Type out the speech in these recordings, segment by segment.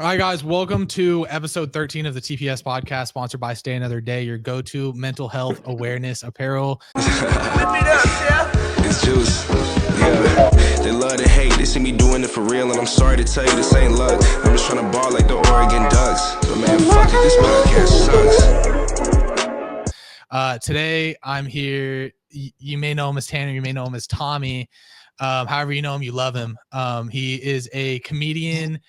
All right, guys, welcome to episode 13 of the TPS podcast, sponsored by Stay Another Day, your go-to mental health awareness apparel. It's juice. Yeah, they love to hate. They see me doing it for real, and I'm sorry to tell you this ain't luck. I'm just trying to ball like the Oregon Ducks. But man, fuck it, this podcast sucks. Today, I'm here. You may know him as Tanner. You may know him as Tommy. However you know him, you love him. He is a comedian.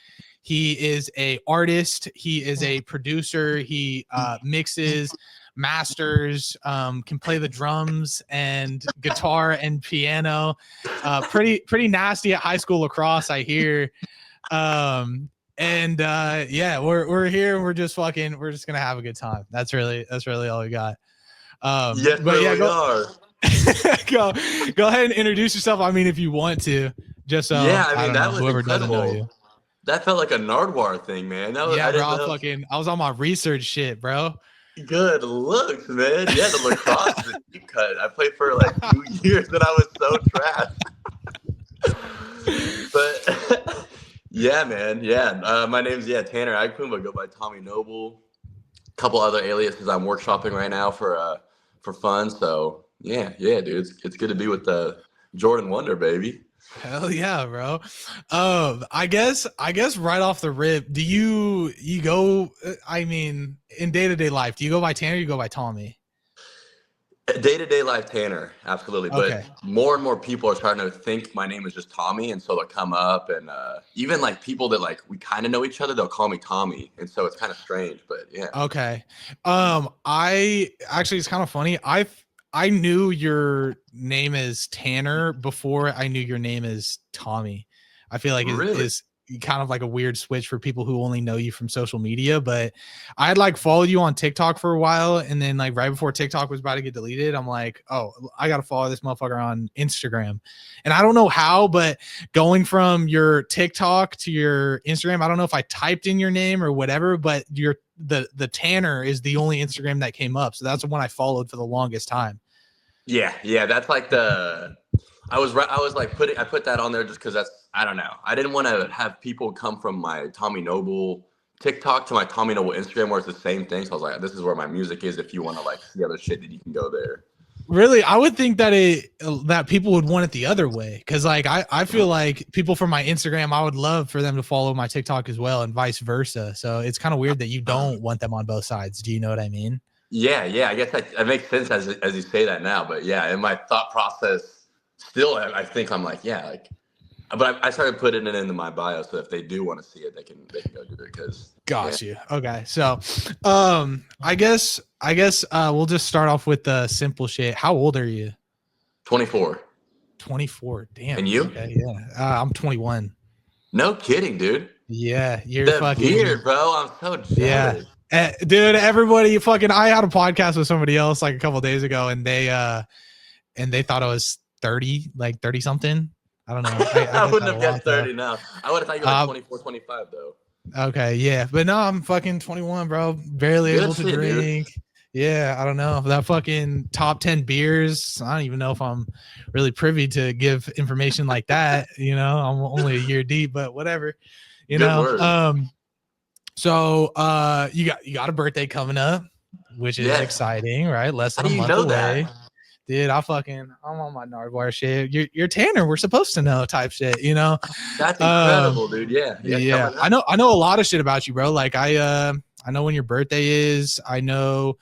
He is a artist. He is a producer. He mixes, masters, can play the drums and guitar and piano. Pretty nasty at high school lacrosse, I hear. Yeah, we're here. We're just gonna have a good time. That's really all we got. Yes, but yeah, we are. go ahead and introduce yourself. I mean, if you want to, just so yeah, I mean, that was whoever doesn't know incredible. you. That felt like a Nardwuar thing, man. That was, Yeah, bro. I was on my research shit, bro. Good looks, man. Yeah, the lacrosse that you cut. I played for like 2 years, and I was so trash. But yeah, man. Yeah, my name's Tanner Agpum. I go by Tommy Noble. A couple other aliases I'm workshopping right now for fun. So yeah, dude. It's good to be with the Jordan Wonder, baby. Hell yeah, bro. I guess right off the rip, do you go, I mean, in day-to-day life, do you go by Tanner or you go by Tommy? Day-to-day life, Tanner, absolutely. Okay. But more and more people are starting to think my name is just Tommy, and so they'll come up, and even like people that like we kind of know each other, they'll call me Tommy, and so it's kind of strange, but yeah. Okay. I actually, it's kind of funny. I knew your name is Tanner before I knew your name is Tommy. I feel like it's kind of like a weird switch for people who only know you from social media, but I'd like followed you on TikTok for a while. And then like right before TikTok was about to get deleted, I'm like, oh, I got to follow this motherfucker on Instagram. And I don't know how, but going from your TikTok to your Instagram, I don't know if I typed in your name or whatever, but the Tanner is the only Instagram that came up. So that's the one I followed for the longest time. Yeah. That's like I put that on there just because I don't know. I didn't want to have people come from my Tommy Noble TikTok to my Tommy Noble Instagram where it's the same thing. So I was like, this is where my music is. If you want to like see other shit, then you can go there. Really, I would think that people would want it the other way, because like I feel like people from my Instagram, I would love for them to follow my TikTok as well, and vice versa. So it's kind of weird that you don't want them on both sides. Do you know what I mean? Yeah. I guess that makes sense as you say that now. But yeah, in my thought process, still I think I'm like but I started putting it into my bio, so if they do want to see it, they can go do it. Because got you. Okay, so I guess we'll just start off with the simple shit. How old are you? 24. 24. Damn. And you? Okay, yeah. I'm 21. No kidding, dude. Yeah, you're the fucking beard, bro. I'm so jealous. Yeah, dude. Everybody, I had a podcast with somebody else like a couple of days ago, and they thought I was 30, like 30 something. I don't know. I wouldn't have guessed 30 now. I would have thought you were like 24, 25 though. Okay, yeah. But no, I'm fucking 21, bro. Barely able to drink. Dude. Yeah, I don't know. That fucking top 10 beers. I don't even know if I'm really privy to give information like that. You know, I'm only a year deep, but whatever. You Good know. Word. So you got a birthday coming up, which is exciting, right? Less than a month away. That? Dude, I'm on my Nardwuar shit. You're Tanner. We're supposed to know type shit, you know? That's incredible, dude. Yeah. I know a lot of shit about you, bro. Like I know when your birthday is. I know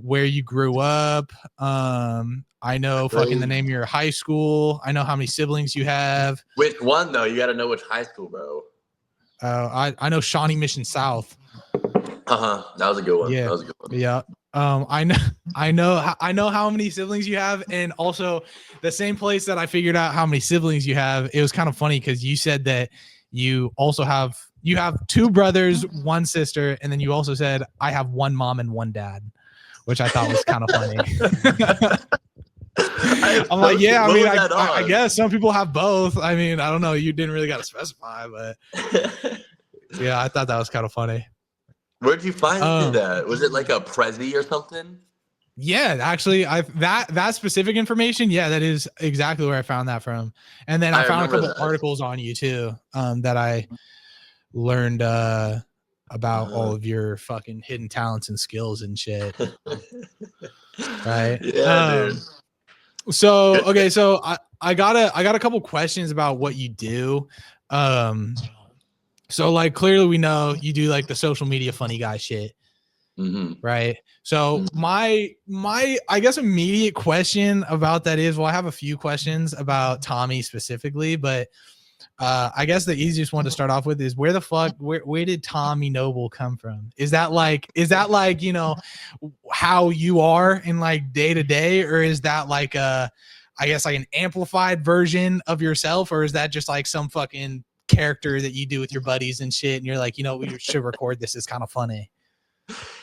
where you grew up. I know fucking the name of your high school. I know how many siblings you have. Which one though? You got to know which high school, bro. I know Shawnee Mission South. That was a good one. Yeah. That was a good one. Yeah. I know how many siblings you have, and also the same place that I figured out how many siblings you have. It was kind of funny because you said that you have 2 brothers, 1 sister, and then you also said I have 1 mom and 1 dad, which I thought was kind of funny. I'm like, yeah, I mean, I guess some people have both. I mean, I don't know. You didn't really got to specify, but yeah, I thought that was kind of funny. Where'd you find that? Was it like a Prezi or something? Yeah, actually, that specific information. Yeah, that is exactly where I found that from. And then I found a couple articles on you too, that I learned about all of your fucking hidden talents and skills and shit. Right. Yeah, dude. So okay, so I got a couple questions about what you do. So like clearly we know you do like the social media funny guy shit. Right. So my I guess immediate question about that is, well, I have a few questions about Tommy specifically, but I guess the easiest one to start off with is where did Tommy Noble come from? Is that like, you know, how you are in like day to day, or is that like I guess like an amplified version of yourself, or is that just like some fucking character that you do with your buddies and shit, and you're like, you know, we should record this, it's kind of funny.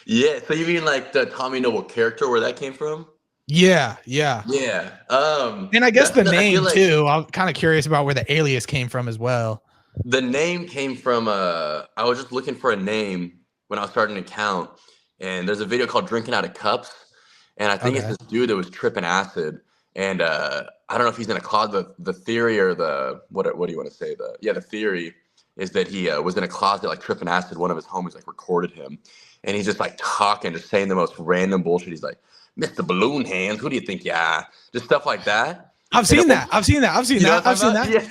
Yeah, so you mean like the Tommy Noble character, where that came from? Yeah. And I guess the name too. I'm kind of curious about where the alias came from as well. The name came from I was just looking for a name when I was starting an account, and there's a video called Drinking Out of Cups, and I think it's this dude that was tripping acid, and I don't know if he's in a closet. The theory, or the what do you want to say? The theory is that he was in a closet like tripping acid. One of his homies like recorded him, and he's just like talking, just saying the most random bullshit. He's like, Mr. Balloon Hands, who do you think you are? Just stuff like that. I've seen that.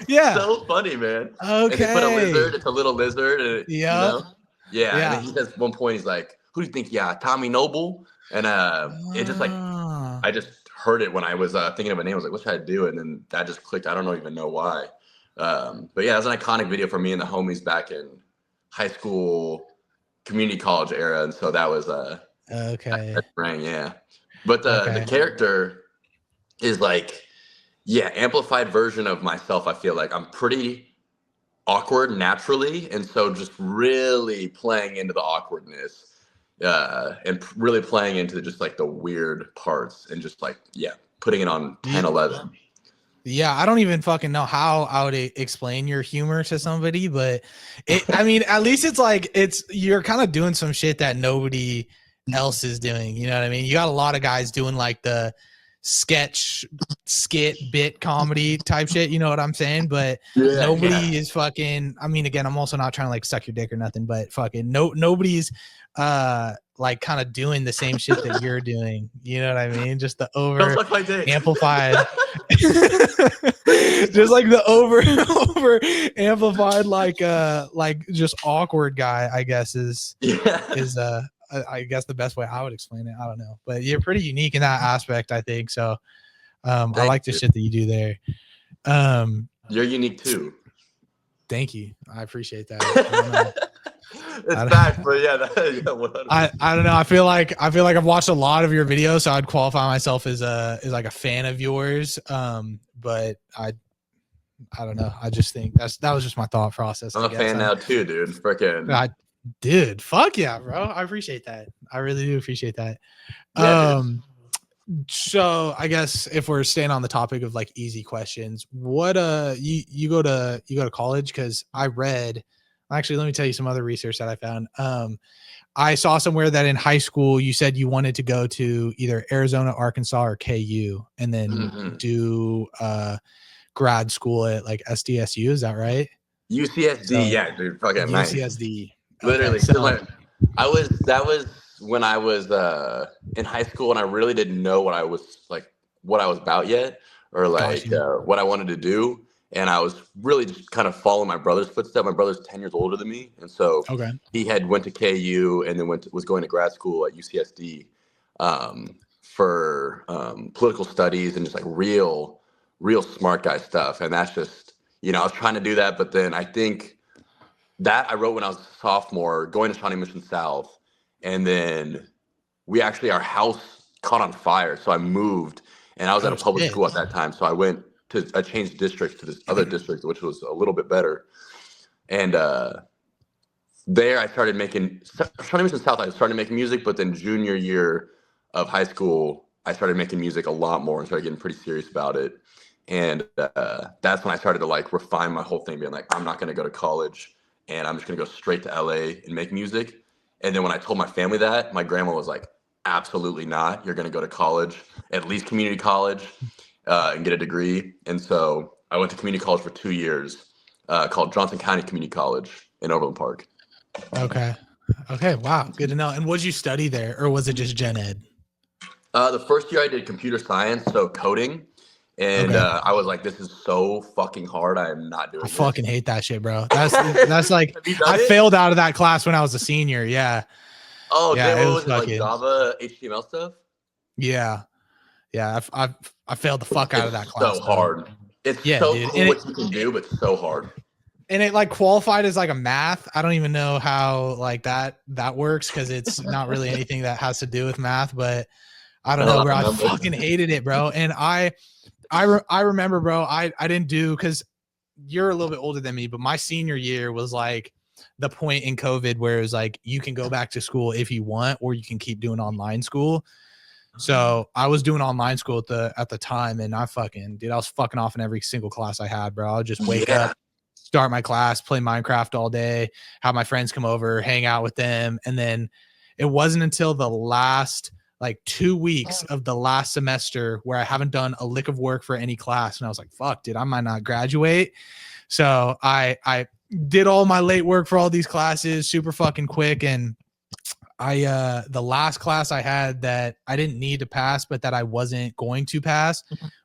Yeah. So funny, man. Okay. And they put a lizard. It's a little lizard. And, yeah. You know? Yeah. And then he says at one point, he's like, who do you think you are? Tommy Noble? And it just like, I just heard it when I was thinking of a name. I was like, what should I do? And then that just clicked. I don't even know why. But yeah, it was an iconic video for me and the homies back in high school, community college era. And so that was okay. That rang, yeah. But the character is like, yeah, amplified version of myself. I feel like I'm pretty awkward naturally, and so just really playing into the awkwardness, and really playing into just like the weird parts, and just like, yeah, putting it on 10, 11. Yeah, I don't even fucking know how I would explain your humor to somebody, but I mean, at least it's like you're kind of doing some shit that nobody else is doing. You know what I mean? You got a lot of guys doing like the skit bit comedy type shit, you know what I'm saying? But nobody is fucking, I mean, again, I'm also not trying to like suck your dick or nothing, but fucking nobody's like kind of doing the same shit that you're doing, you know what I mean? Just the over amplified just like the over amplified like just awkward guy, I guess is I guess the best way I would explain it. I don't know, but you're pretty unique in that aspect, I think. So I like the shit that you do there. You're unique too. Thank you. I appreciate that. It's fact, but yeah, I don't know. I feel like I've watched a lot of your videos, so I'd qualify myself as like a fan of yours. But I don't know. I just think that was just my thought process. I'm a fan now too, dude. Freaking. Dude, fuck yeah, bro. I appreciate that. I really do appreciate that. Yeah, so I guess if we're staying on the topic of like easy questions, what you go to college? Because I read, actually, let me tell you some other research that I found. I saw somewhere that in high school you said you wanted to go to either Arizona, Arkansas, or KU, and then do grad school at like SDSU. Is that right? UCSD, so, yeah, dude. Fucking UCSD. Nice. Literally, so that was when I was in high school, and I really didn't know what I was about yet, or like what I wanted to do, and I was really just kind of following my brother's footsteps. My brother's 10 years older than me, and so he had went to KU and then was going to grad school at UCSD for political studies and just like real smart guy stuff. And that's just, you know, I was trying to do that, but then I think that I wrote when I was a sophomore, going to Shawnee Mission South, and then our house caught on fire, so I moved, and I was at a public school at that time, so I changed districts to this other district, which was a little bit better, and there I started making Shawnee Mission South. I started making music, but then junior year of high school, I started making music a lot more and started getting pretty serious about it, and that's when I started to like refine my whole thing, being like, I'm not going to go to college. And I'm just going to go straight to LA and make music. And then when I told my family that, my grandma was like, absolutely not. You're going to go to college, at least community college, and get a degree. And so I went to community college for 2 years, called Johnson County Community College. in Overland Park. Okay. Wow. Good to know. And what did you study there, or was it just gen ed? The first year I did computer science, so coding. And I was like, this is so fucking hard. I am not doing I this. fucking hate that shit, bro. That's like, I failed out of that class when I was a senior. Yeah. Oh, yeah, what was it, like Java, HTML stuff? Yeah. Yeah. I failed the fuck out of that class. So hard. It's so dude. cool what you can do, but so hard. And it like qualified as like a math. I don't even know how like that works, because it's not really anything that has to do with math, but I don't know, bro. I fucking hated it, bro. And I remember, bro, I didn't do, because you're a little bit older than me, but my senior year was like the point in COVID where it was like, you can go back to school if you want, or you can keep doing online school. So I was doing online school at the time, and I was fucking off in every single class I had, bro. I'll just wake up, start my class, play Minecraft all day, have my friends come over, hang out with them. And then it wasn't until the last like 2 weeks of the last semester where I haven't done a lick of work for any class. And I was like, fuck, dude, I might not graduate. So I did all my late work for all these classes super fucking quick. And the last class I had that I didn't need to pass, but that I wasn't going to pass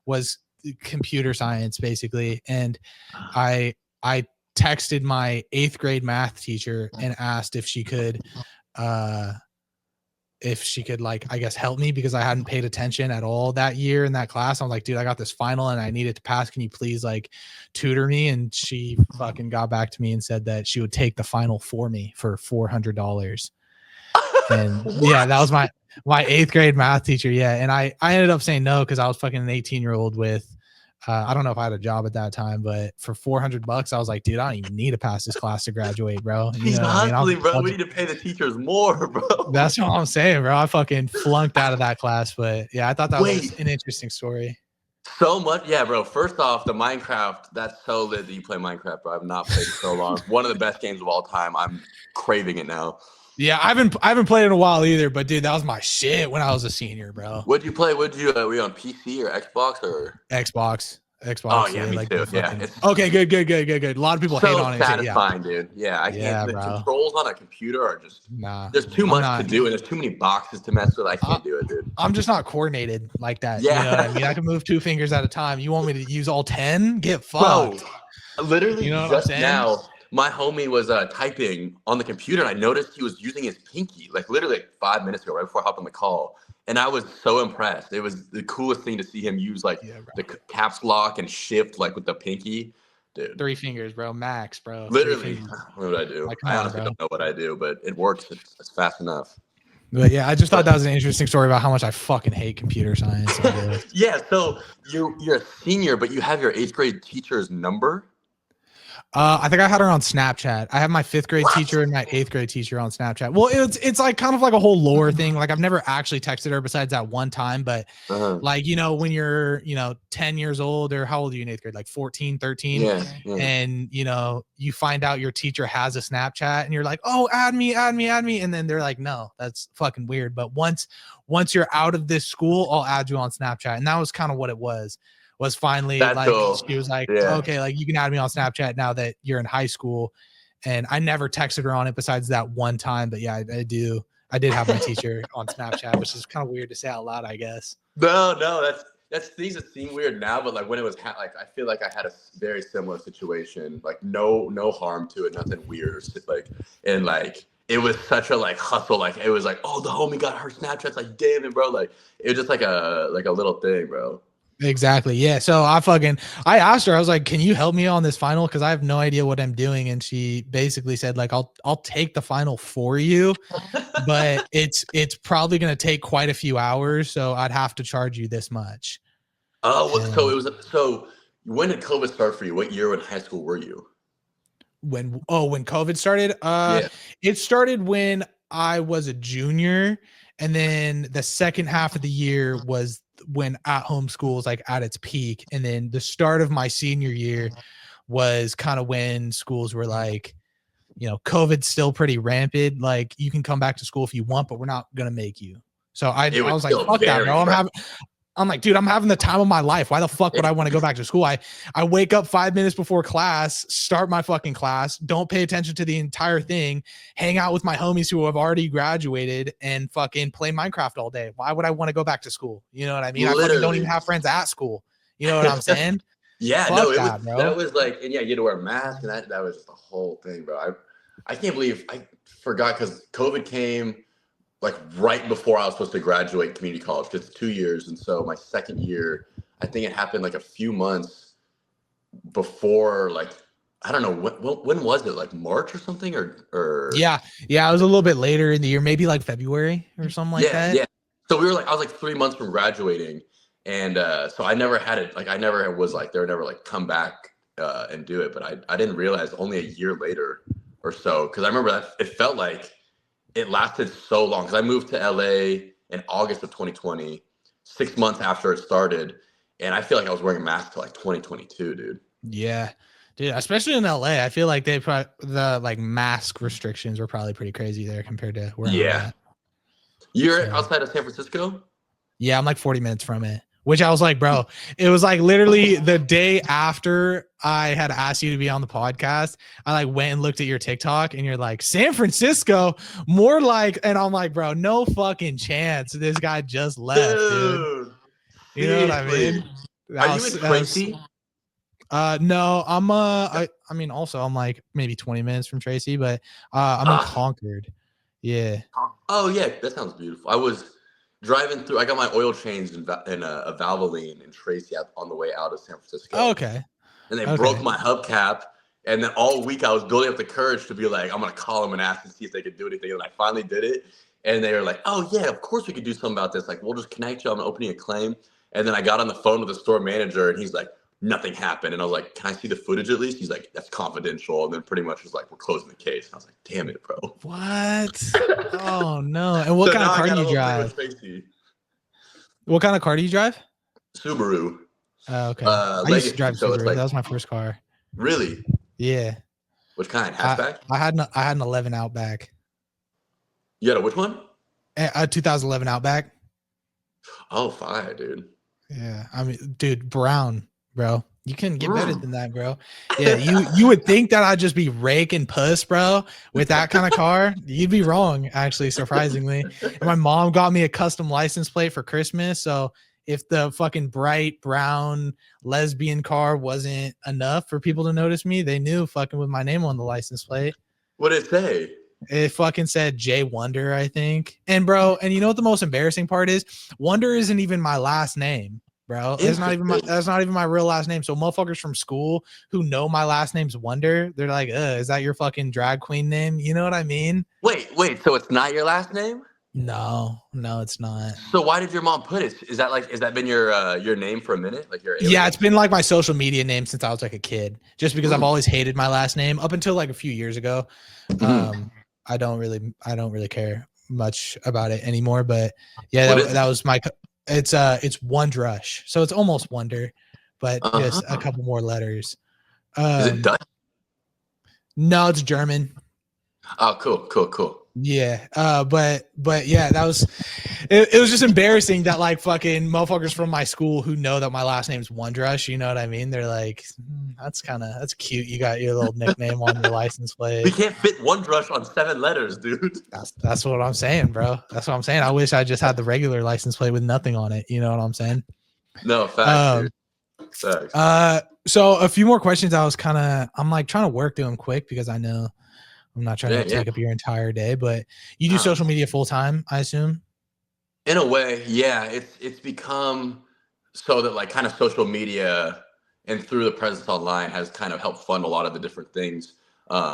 was computer science, basically. And I texted my 8th grade math teacher and asked if she could like, I guess, help me, because I hadn't paid attention at all that year in that class. I'm like, dude, I got this final and I need it to pass. Can you please like tutor me? And she fucking got back to me and said that she would take the final for me for $400. And yeah, that was my 8th grade math teacher. Yeah. And I ended up saying no, because I was fucking an 18-year-old with I don't know if I had a job at that time, but for $400, I was like, dude, I don't even need to pass this class to graduate, bro. You know what I mean? Bro, we need to pay the teachers more, bro. That's what I'm saying, bro. I fucking flunked out of that class, but yeah, I thought that was an interesting story. So much, yeah, bro. First off, the Minecraft, that's so lit that you play Minecraft, bro. I've not played it so long. One of the best games of all time. I'm craving it now. Yeah, I haven't played in a while either, but dude, that was my shit when I was a senior, bro. What'd you play? Were you on PC or Xbox or Xbox? Oh yeah, me too. Yeah. Okay, good. A lot of people hate on it. Satisfying, dude. Yeah, I can't. The controls on a computer are just There's too much to do, and there's too many boxes to mess with. I can't do it, dude. I'm just not coordinated like that. Yeah, you know what I mean, I can move 2 fingers at a time. You want me to use all 10? Get fucked. Bro, literally, you know what I'm saying? Now, my homie was typing on the computer, and I noticed he was using his pinky, like literally like 5 minutes ago, right before I hopped on the call. And I was so impressed. It was the coolest thing to see him use like the caps lock and shift like with the pinky. Dude. 3 fingers, bro. Max, bro. Literally. What would I do? I honestly don't know what I do, but it works. It's fast enough. But yeah, I just thought that was an interesting story about how much I fucking hate computer science. Yeah, so you're a senior, but you have your 8th grade teacher's number? I think I had her on Snapchat. I have my 5th grade teacher and my 8th grade teacher on Snapchat. Well, it's like kind of like a whole lore thing. Like I've never actually texted her besides that one time, but like, you know, when you're, 10 years old, or how old are you in 8th grade? Like 14, 13. Yeah. And, you find out your teacher has a Snapchat and you're like, oh, add me. And then they're like, no, that's fucking weird. But once you're out of this school, I'll add you on Snapchat. And that was kind of what it was finally that's like cool. She was like, okay, like you can add me on Snapchat now that you're in high school. And I never texted her on it besides that one time, but yeah, I did have my teacher on Snapchat, which is kind of weird to say out loud, I guess. No, that's things that seem weird now, but like when it was like I feel like I had a very similar situation, like no harm to it, nothing weird, like, and like it was such a like hustle, like it was like, oh, the homie got her Snapchat's, like damn it, bro, like it was just like a little thing, bro. Exactly. Yeah. So I asked her, I was like, can you help me on this final? Cause I have no idea what I'm doing. And she basically said like, I'll take the final for you, but it's probably going to take quite a few hours. So I'd have to charge you this much. Oh, so when did COVID start for you? What year in high school were you? When COVID started, It started when I was a junior. And then the second half of the year was when at-home school was like at its peak. And then the start of my senior year was kind of when schools were like, COVID's still pretty rampant. Like you can come back to school if you want, but we're not going to make you. So I was like, fuck that, bro. I'm like, dude, I'm having the time of my life. Why the fuck would I want to go back to school? I wake up 5 minutes before class, start my fucking class, don't pay attention to the entire thing, hang out with my homies who have already graduated, and fucking play Minecraft all day. Why would I want to go back to school? You know what I mean? I fucking don't even have friends at school. You know what I'm saying? Yeah, fuck no, bro. That was like, and yeah, you had to wear a mask, and that was just the whole thing, bro. I can't believe I forgot because COVID came like right before I was supposed to graduate community college, because it's 2 years. And so my second year, I think it happened like a few months before, like, I don't know, when was it? Like March or something? Or Yeah. It was a little bit later in the year, maybe like February or something like that. Yeah. So I was like 3 months from graduating. And so I never had it. Like, I never was like, they were never like, come back and do it. But I didn't realize only a year later or so. Cause I remember that it felt like it lasted so long, because I moved to LA in August of 2020, 6 months after it started. And I feel like I was wearing a mask till like 2022, dude. Yeah, dude, especially in LA. I feel like the like mask restrictions were probably pretty crazy there compared to where I'm at. You're outside of San Francisco? Yeah, I'm like 40 minutes from it. Which I was like, bro, it was like literally the day after I had asked you to be on the podcast, I like went and looked at your TikTok and you're like, San Francisco, more like, and I'm like, bro, no fucking chance. This guy just left, dude. You know what I mean? Are you in Tracy? No, I'm I mean, also I'm like maybe 20 minutes from Tracy, but I'm in Concord. Yeah. Oh yeah, that sounds beautiful. I was driving through. I got my oil changed in a Valvoline in Tracy on the way out of San Francisco. Oh, okay. And they broke my hubcap. And then all week I was building up the courage to be like, I'm gonna call them and ask and see if they could do anything. And I finally did it. And they were like, oh yeah, of course we could do something about this. Like, we'll just connect you. I'm opening a claim. And then I got on the phone with the store manager, and he's like, nothing happened. And I was like, can I see the footage at least? He's like, that's confidential. And then pretty much was like, we're closing the case. And I was like, damn it, bro. What? Oh no. And what kind of car do you drive? What kind of car do you drive? Subaru. Oh, okay. I used to drive Subaru. Like, that was my first car. Really? Yeah. Which kind? Hatchback? I had an 11 Outback. You had a which one? A 2011 Outback. Oh, fire, dude. Yeah. I mean, dude, brown, bro. You couldn't get better than that, bro. Yeah, you would think that I'd just be raking puss, bro, with that kind of car. You'd be wrong, actually, surprisingly. And my mom got me a custom license plate for Christmas. So if the fucking bright brown lesbian car wasn't enough for people to notice me, they knew fucking with my name on the license plate. What did it say? It fucking said Jay Wonder, I think. And bro, and you know what the most embarrassing part is? Wonder isn't even my last name. Bro, that's not even my real last name. So motherfuckers from school who know my last name's Wonder, they're like, is that your fucking drag queen name? You know what I mean? Wait, so it's not your last name? No, it's not. So why did your mom put it? Is that been your name for a minute? Like your Yeah, it's been like my social media name since I was like a kid. Just because I've always hated my last name up until like a few years ago. I don't really care much about it anymore. But yeah, that was my. It's Wondrush, so it's almost Wonder, but just a couple more letters. Is it Dutch? No, it's German. Oh, cool. Yeah, but yeah, that was it was just embarrassing that like fucking motherfuckers from my school who know that my last name's Wondrush, you know what I mean? They're like, that's cute. You got your little nickname on your license plate. We can't fit Wondrush on 7 letters, dude. That's what I'm saying, bro. That's what I'm saying. I wish I just had the regular license plate with nothing on it. You know what I'm saying? No, facts, dude. Facts. So a few more questions. I'm like trying to work through them quick because I know I'm not trying to take up your entire day, but you do social media full time, I assume? In a way, yeah. It's become so that like kind of social media and through the presence online has kind of helped fund a lot of the different things. Like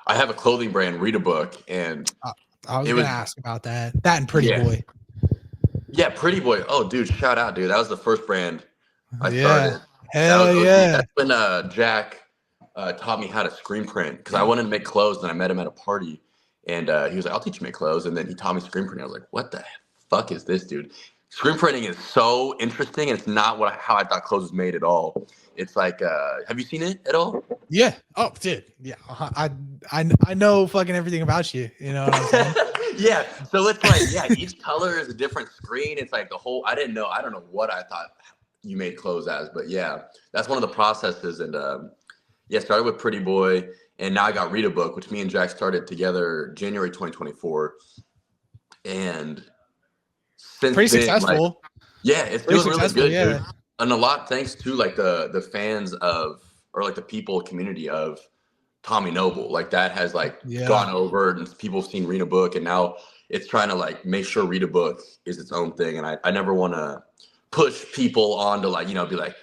I have a clothing brand, Read a Book, and I was gonna ask about that. That and Pretty Boy. Yeah, Pretty Boy. Oh, dude, shout out, dude. That was the first brand I started. Hell yeah. That's when Jack taught me how to screen print because I wanted to make clothes, and I met him at a party, and he was like, I'll teach you to make clothes, and then he taught me screen printing. I was like, what the fuck is this, dude? Screen printing is so interesting, and it's not how I thought clothes was made at all. It's like, have you seen it at all? Yeah. Oh, dude. Yeah. I know fucking everything about you. You know what I'm saying? Yeah, so it's like, each color is a different screen. It's like the whole. I don't know what I thought you made clothes as, but yeah, that's one of the processes. And started with Pretty Boy, and now I got Read a Book, which me and Jack started together January 2024, and since Pretty then, successful. it's Pretty doing really good, yeah. dude. And a lot thanks to like the fans of, or like the people community of Tommy Noble. Like that has gone over, and people have seen Read a Book, and now it's trying to like make sure Read a Book is its own thing. And I never want to push people on to be like,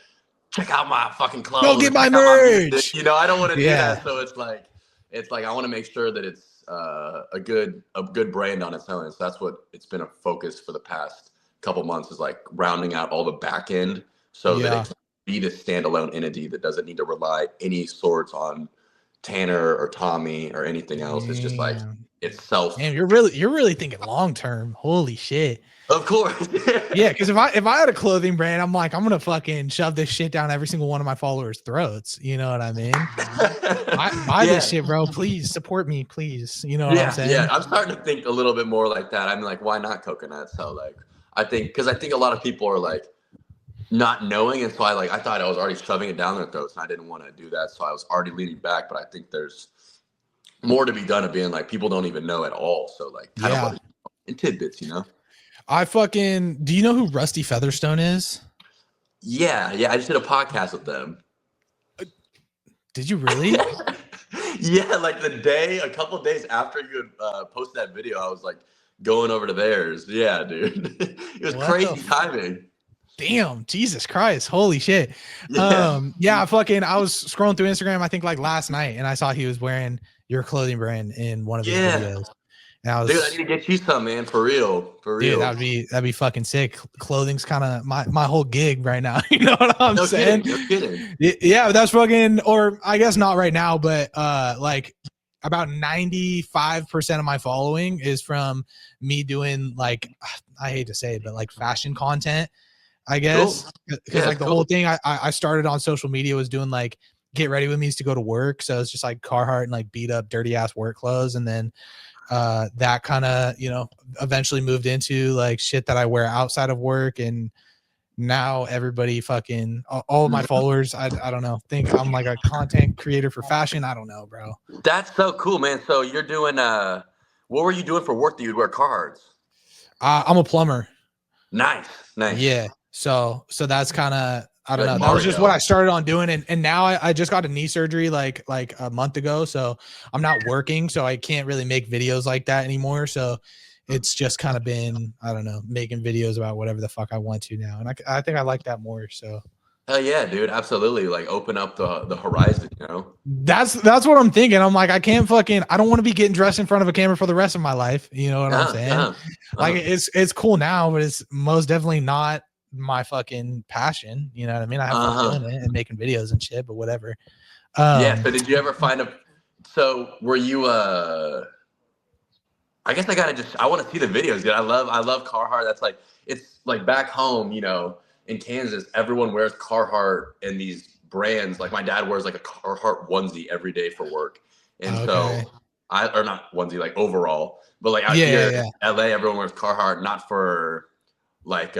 check out my fucking clothes. Go get my merch. I don't want to do that. So it's like I want to make sure that it's a good brand on its own. So that's what it's been a focus for the past couple months, is like rounding out all the back end so that it can be this standalone entity that doesn't need to rely any sorts on Tanner or Tommy or anything else. It's just like itself. Damn, you're really thinking long term. Holy shit. Of course. Yeah, because if I had a clothing brand, I'm like, I'm gonna fucking shove this shit down every single one of my followers' throats. You know what I mean? Buy this shit, bro. Please support me, please. You know what I'm saying? Yeah, I'm starting to think a little bit more like that. I'm like, why not coconut? So like, I think a lot of people are like not knowing, and so I thought I was already shoving it down their throats, and I didn't want to do that, so I was already leaning back. But I think there's more to be done of being like, people don't even know at all. So like, kind of in tidbits, do you know who Rusty Featherstone is? Yeah, I just did a podcast with them. Did you really? Yeah, like a couple of days after you had posted that video, I was like going over to theirs. Yeah, dude. It was crazy timing. Damn, Jesus Christ. Holy shit. Yeah. I was scrolling through Instagram, I think like last night, and I saw he was wearing your clothing brand in one of his videos. And dude, I need to get you some, man, for real. Dude, that'd be fucking sick. Clothing's kind of my whole gig right now. You know what I'm saying? No kidding. Yeah, that's fucking, or I guess not right now, but like about 95% of my following is from me doing, like, I hate to say it, but like fashion content, I guess. Because the whole thing I started on social media was doing like get ready with me to go to work. So it's just like Carhartt and like beat up dirty ass work clothes. And then that kind of, eventually moved into like shit that I wear outside of work. And now everybody fucking, all of my followers, I don't know, think I'm like a content creator for fashion. I don't know, bro. That's so cool, man. So you're doing, what were you doing for work that you'd wear Carhartts? I'm a plumber. Nice. Yeah. So that's kind of, I don't know. That was just what I started on doing. And now I just got a knee surgery like a month ago. So I'm not working. So I can't really make videos like that anymore. So it's just kind of been, I don't know, making videos about whatever the fuck I want to now. And I think I like that more. So. Hell yeah, dude. Absolutely. Like open up the horizon, That's what I'm thinking. I'm like, I don't want to be getting dressed in front of a camera for the rest of my life. You know what I'm saying? Like it's cool now, but it's most definitely not my fucking passion. You know what I mean? I have fun doing it and making videos and shit, but whatever. So did you ever so were you I guess I want to see the videos, dude. I love Carhartt. That's like, it's like back home, in Kansas, everyone wears Carhartt and these brands. Like my dad wears like a Carhartt onesie every day for work. And so or not onesie, like overall, but like out here in LA, everyone wears Carhartt, not for like,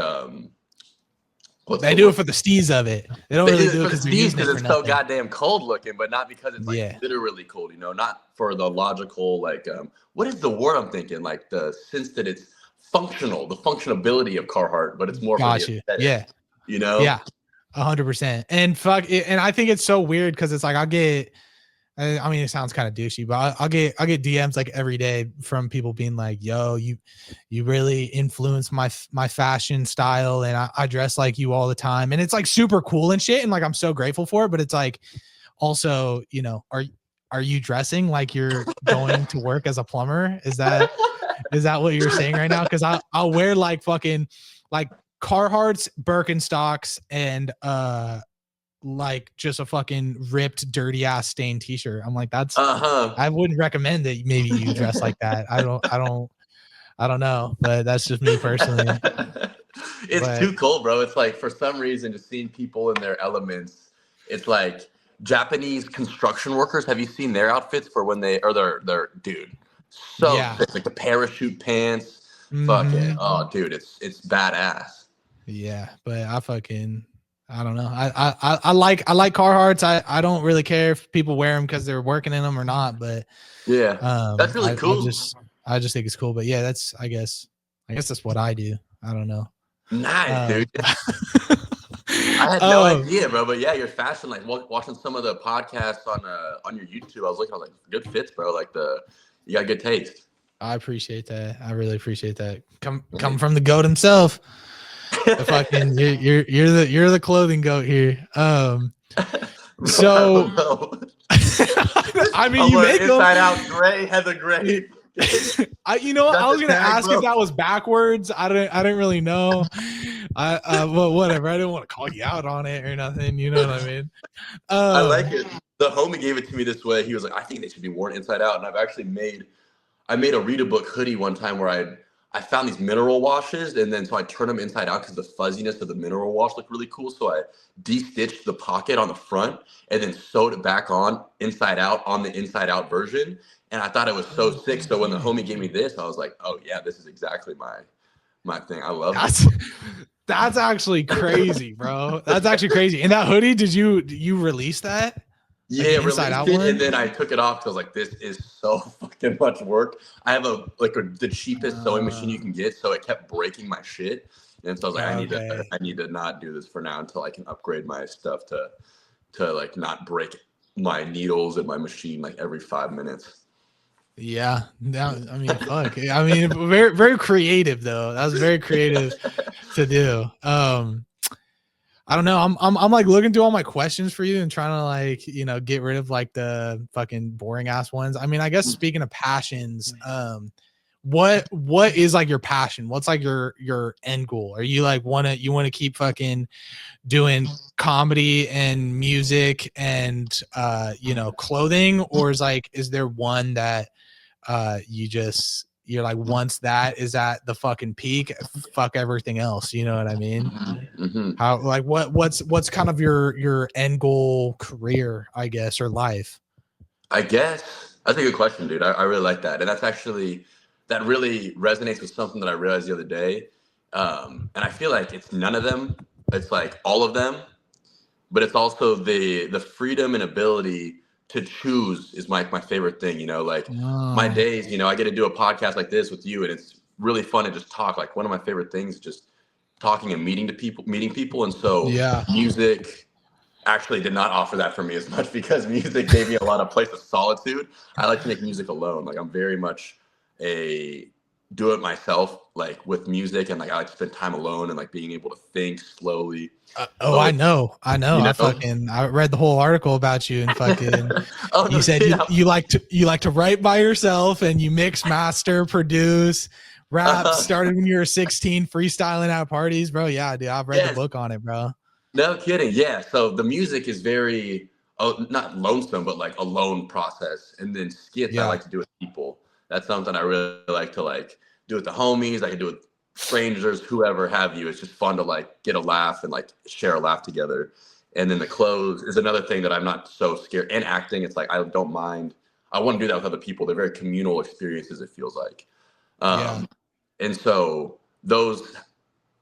they do it for the steez of it. They don't really do it because it's so goddamn cold looking, but not because it's like literally cold, not for the logical, like, what is the word I'm thinking? Like the sense that it's functional, the functionability of Carhartt, but it's more for the aesthetic, Yeah. 100%. And fuck it. And I think it's so weird because it's like I mean, it sounds kind of douchey, but I'll get DMs like every day from people being like, yo, you really influenced my fashion style. And I dress like you all the time. And it's like super cool and shit. And like, I'm so grateful for it, but it's like, also, are you dressing like you're going to work as a plumber? Is that what you're saying right now? Cause I'll wear like fucking like Carhartt's, Birkenstocks, and like just a fucking ripped dirty ass stained t-shirt. I'm like, that's I wouldn't recommend that maybe you dress like that. I don't know, but that's just me personally. It's too cold, bro. It's like, for some reason, just seeing people in their elements, it's like Japanese construction workers. Have you seen their outfits for when they, or their dude, So Yeah. sick. Like the parachute pants. Fuck it. Mm-hmm. Oh, dude, it's badass. Yeah, but I don't know. I like Carhartts. I don't really care if people wear them because they're working in them or not. But Yeah, that's really I cool. just think it's cool. But yeah, that's I guess that's what I do. I don't know. Nice, dude. I had no um, idea, bro. But yeah, your fashion, like watching some of the podcasts on your YouTube, I was like, good fits, bro. Like you got good taste. I appreciate that. I really appreciate that. Come from the goat himself. The fucking you're the clothing goat here. So I mean, I'm you wearing make them inside out gray, heather gray. I I was gonna tag, ask bro. if that was backwards. I didn't really know. Well, whatever. I didn't want to call you out on it or nothing. You know what I mean? I like it. The homie gave it to me this way. He was like, I think they should be worn inside out. And I've actually I made a read a book hoodie one time where I found these mineral washes, and then so I turned them inside out because the fuzziness of the mineral wash looked really cool. So I de-stitched the pocket on the front and then sewed it back on inside out on the inside out version. And I thought it was so sick. So when the homie gave me this, I was like, oh yeah, this is exactly my thing. I love it. That's actually crazy, bro. That's actually crazy. And that hoodie, did you release that? Yeah, like inside released out it, one? and then I took it off because I was like, this is so fucking much work. I have the cheapest sewing machine you can get, so it kept breaking my shit. And so I was like, I need to not do this for now until I can upgrade my stuff to like not break my needles and my machine like every 5 minutes. Yeah. I mean, fuck. I mean, very, very creative though. That was very creative to do. I don't know. I'm like looking through all my questions for you and trying to like, get rid of like the fucking boring ass ones. I mean, I guess speaking of passions, what is like your passion? What's like your end goal? Are you like want to keep fucking doing comedy and music and clothing, or is there one that you're like, once that is at the fucking peak, fuck everything else, you know what I mean? Mm-hmm. How like what's kind of your end goal career, I guess, or life? I guess that's a good question, dude. I really like that, and that really resonates with something that I realized the other day. And I feel like it's none of them. It's like all of them, but it's also the freedom and ability to choose is my favorite thing. Like my days. I get to do a podcast like this with you, and it's really fun to just talk. Like one of my favorite things is just talking and meeting people. And so music actually did not offer that for me as much because music gave me a lot of place of solitude. I like to make music alone. Like I'm very much a do it myself, like with music, and like I like to spend time alone and like being able to think slowly. I know. I read the whole article about you and fucking you said you like to write by yourself and you mix, master, produce, rap, started when you were 16, freestyling at parties, bro. Yeah, dude, I've read the book on it, bro. No kidding. Yeah. So the music is very, not lonesome, but like a lone process. And then skits I like to do with people. That's something I really like to like do with the homies. I can do with strangers, whoever have you. It's just fun to like get a laugh and like share a laugh together. And then the clothes is another thing that I'm not so scared. And acting, it's like I don't mind. I want to do that with other people. They're very communal experiences, it feels like. And so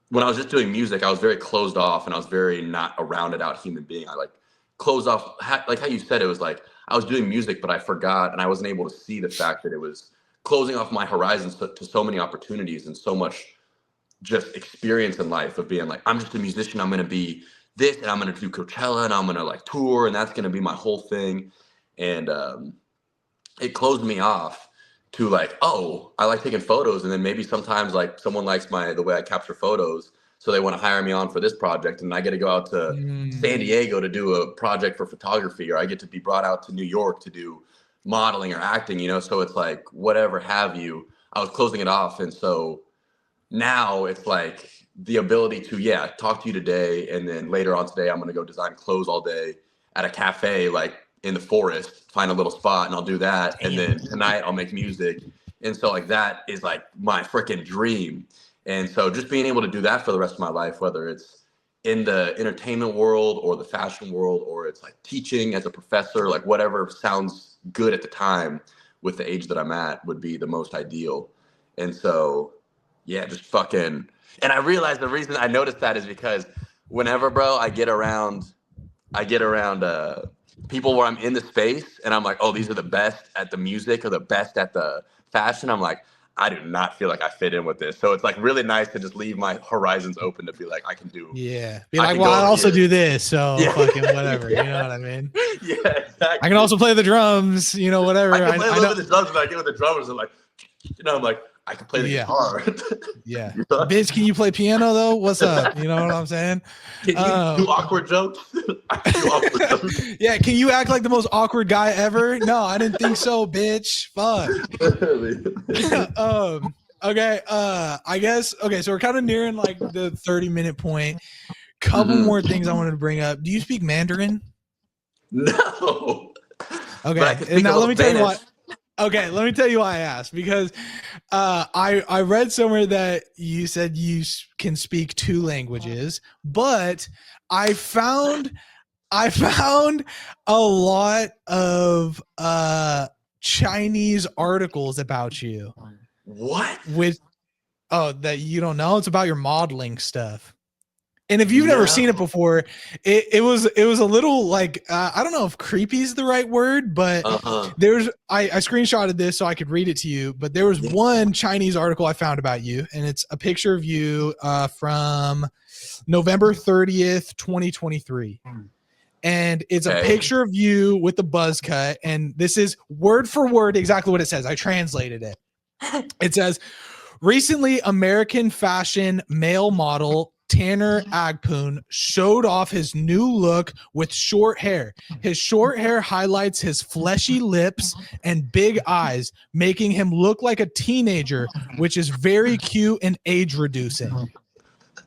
when I was just doing music, I was very closed off and I was very not a rounded out human being. I like closed off, like how you said, it was like I was doing music, but I forgot and I wasn't able to see the fact that it was closing off my horizons to so many opportunities and so much just experience in life of being like, I'm just a musician. I'm going to be this and I'm going to do Coachella and I'm going to like tour and that's going to be my whole thing. And it closed me off to like, oh, I like taking photos. And then maybe sometimes like someone likes the way I capture photos. So they want to hire me on for this project. And I get to go out to San Diego to do a project for photography, or I get to be brought out to New York to do modeling or acting, So it's like, whatever have you, I was closing it off. And so now it's like the ability to, talk to you today. And then later on today, I'm going to go design clothes all day at a cafe, like in the forest, find a little spot and I'll do that. And then tonight I'll make music. And so like that is like my freaking dream. And so just being able to do that for the rest of my life, whether it's in the entertainment world or the fashion world, or it's like teaching as a professor, like whatever sounds good at the time, with the age that I'm at would be the most ideal. And so, yeah, just fucking. And I realized the reason I noticed that is because whenever, bro, I get around people where I'm in the space and I'm like, oh, these are the best at the music or the best at the fashion. I'm like, I do not feel like I fit in with this. So it's like really nice to just leave my horizons open to be like, I can do. Yeah. Be like, well, I also do this. So fucking whatever. Yeah. You know what I mean? Yeah, exactly. I can also play the drums, you know, whatever. I can play a little bit of the drums, but I get with the drummers and like, you know, I'm like, I can play the guitar. Yeah. Bitch, can you play piano though? What's up? You know what I'm saying? Can you do awkward jokes? I can do awkward jokes. Yeah. Can you act like the most awkward guy ever? No, I didn't think so, bitch. Fuck. Okay. I guess. Okay. So we're kind of nearing like the 30-minute point. Couple more things I wanted to bring up. Do you speak Mandarin? No. Okay. And now let me tell you what. Okay, let me tell you why I asked, because I read somewhere that you said you can speak 2 languages, but I found a lot of Chinese articles about you. What? That you don't know? It's about your modeling stuff. And if you've never seen it before, it was a little like I don't know if creepy is the right word, but I screenshotted this so I could read it to you. But there was one Chinese article I found about you, and it's a picture of you from November 30th, 2023. And it's a picture of you with the buzz cut, and this is word for word exactly what it says. I translated it. It says, recently American fashion male model Tanner Agpoon showed off his new look with short hair. His short hair highlights his fleshy lips and big eyes, making him look like a teenager, which is very cute and age reducing.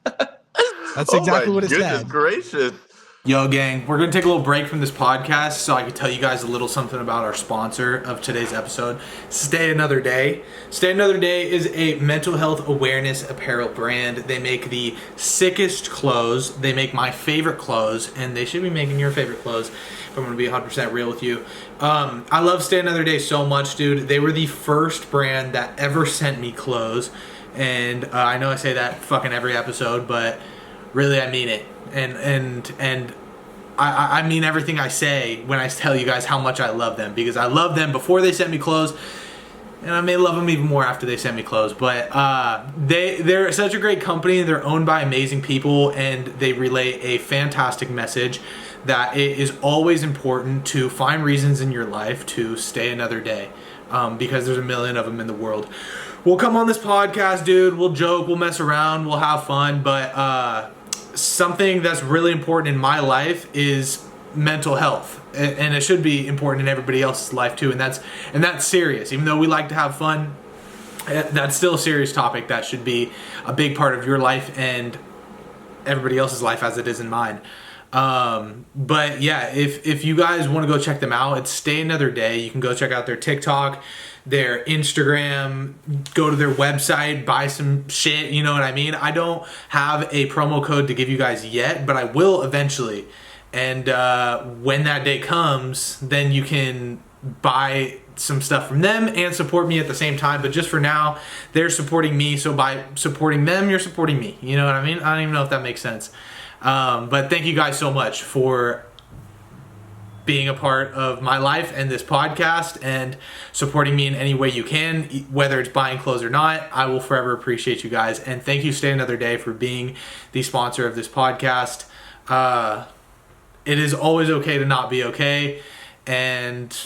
That's exactly what it said. Gracious. Yo, gang, we're going to take a little break from this podcast so I can tell you guys a little something about our sponsor of today's episode, Stay Another Day. Stay Another Day is a mental health awareness apparel brand. They make the sickest clothes. They make my favorite clothes, and they should be making your favorite clothes, if I'm going to be 100% real with you. I love Stay Another Day so much, dude. They were the first brand that ever sent me clothes, and I know I say that fucking every episode, but really I mean it. And I mean everything I say when I tell you guys how much I love them, because I love them before they sent me clothes, and I may love them even more after they sent me clothes. But they're such a great company. They're owned by amazing people, and they relay a fantastic message that it is always important to find reasons in your life to stay another day, because there's a million of them in the world. We'll come on this podcast, dude. We'll joke, we'll mess around, we'll have fun, but something that's really important in my life is mental health, and it should be important in everybody else's life too, and that's serious. Even though we like to have fun, that's still a serious topic that should be a big part of your life and everybody else's life as it is in mine. But yeah, if you guys want to go check them out, it's Stay Another Day. You can go check out their TikTok, their Instagram, go to their website, buy some shit, you know what I mean? I don't have a promo code to give you guys yet, but I will eventually. And when that day comes, then you can buy some stuff from them and support me at the same time. But just for now, they're supporting me, so by supporting them, you're supporting me. You know what I mean? I don't even know if that makes sense. But thank you guys so much for being a part of my life and this podcast and supporting me in any way you can, whether it's buying clothes or not. I will forever appreciate you guys. And thank you, Stay Another Day, for being the sponsor of this podcast. It is always okay to not be okay. And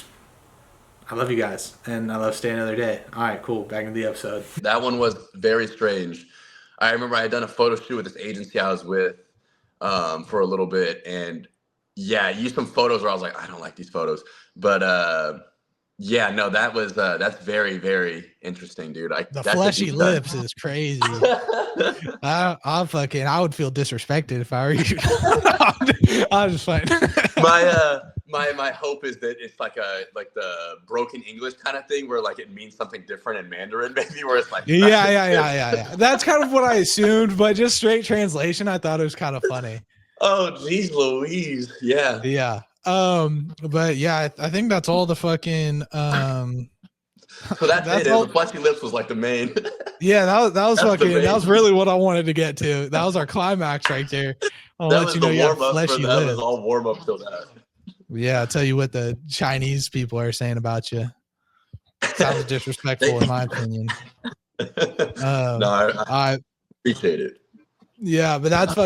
I love you guys. And I love Stay Another Day. All right, cool. Back in the episode. That one was very strange. I remember I had done a photo shoot with this agency I was with for a little bit, and yeah, used some photos where I was like, I don't like these photos, but yeah, no, that's very, very interesting, dude. The fleshy lips is crazy. I would feel disrespected if I were you. I was just fine. My hope is that it's like the broken English kind of thing where like it means something different in Mandarin, maybe, where it's like yeah. That's kind of what I assumed, but just straight translation, I thought it was kind of funny. Oh, geez, Louise. Yeah. Yeah. But yeah, I think that's all the fucking So that's it. The fleshy lips was like the main. Yeah, that was fucking. That was really what I wanted to get to. That was our climax right there. I'll that let was you know the you had warm up for fleshy that. lips. Was all warm up till that. Yeah, I'll tell you what the Chinese people are saying about you. Sounds disrespectful in my opinion. No, I appreciate it. Yeah, but that's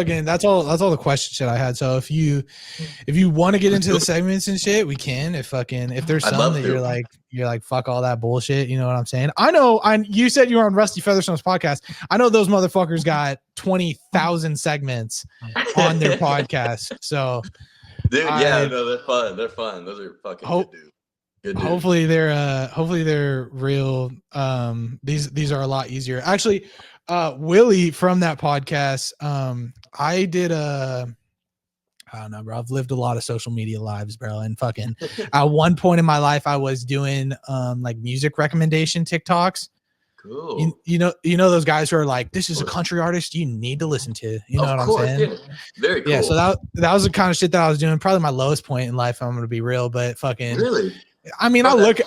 all the question shit I had. So if you want to get into the segments and shit, we can. If there's some that you're like fuck all that bullshit, you know what I'm saying? I know you said you were on Rusty Featherstone's podcast. I know those motherfuckers got 20,000 segments on their podcast. So dude, they're fun. They're fun. Those are fucking good dudes. Good dudes. Hopefully they're real. These are a lot easier. Actually, Willie from that podcast, I don't know, bro. I've lived a lot of social media lives, bro. And fucking at one point in my life, I was doing like music recommendation TikToks. Cool. You know those guys who are like, this is a country artist you need to listen to. You know what I'm saying? Yeah. Very cool. Yeah. So that was the kind of shit that I was doing. Probably my lowest point in life. I'm gonna be real, but fucking really. I mean,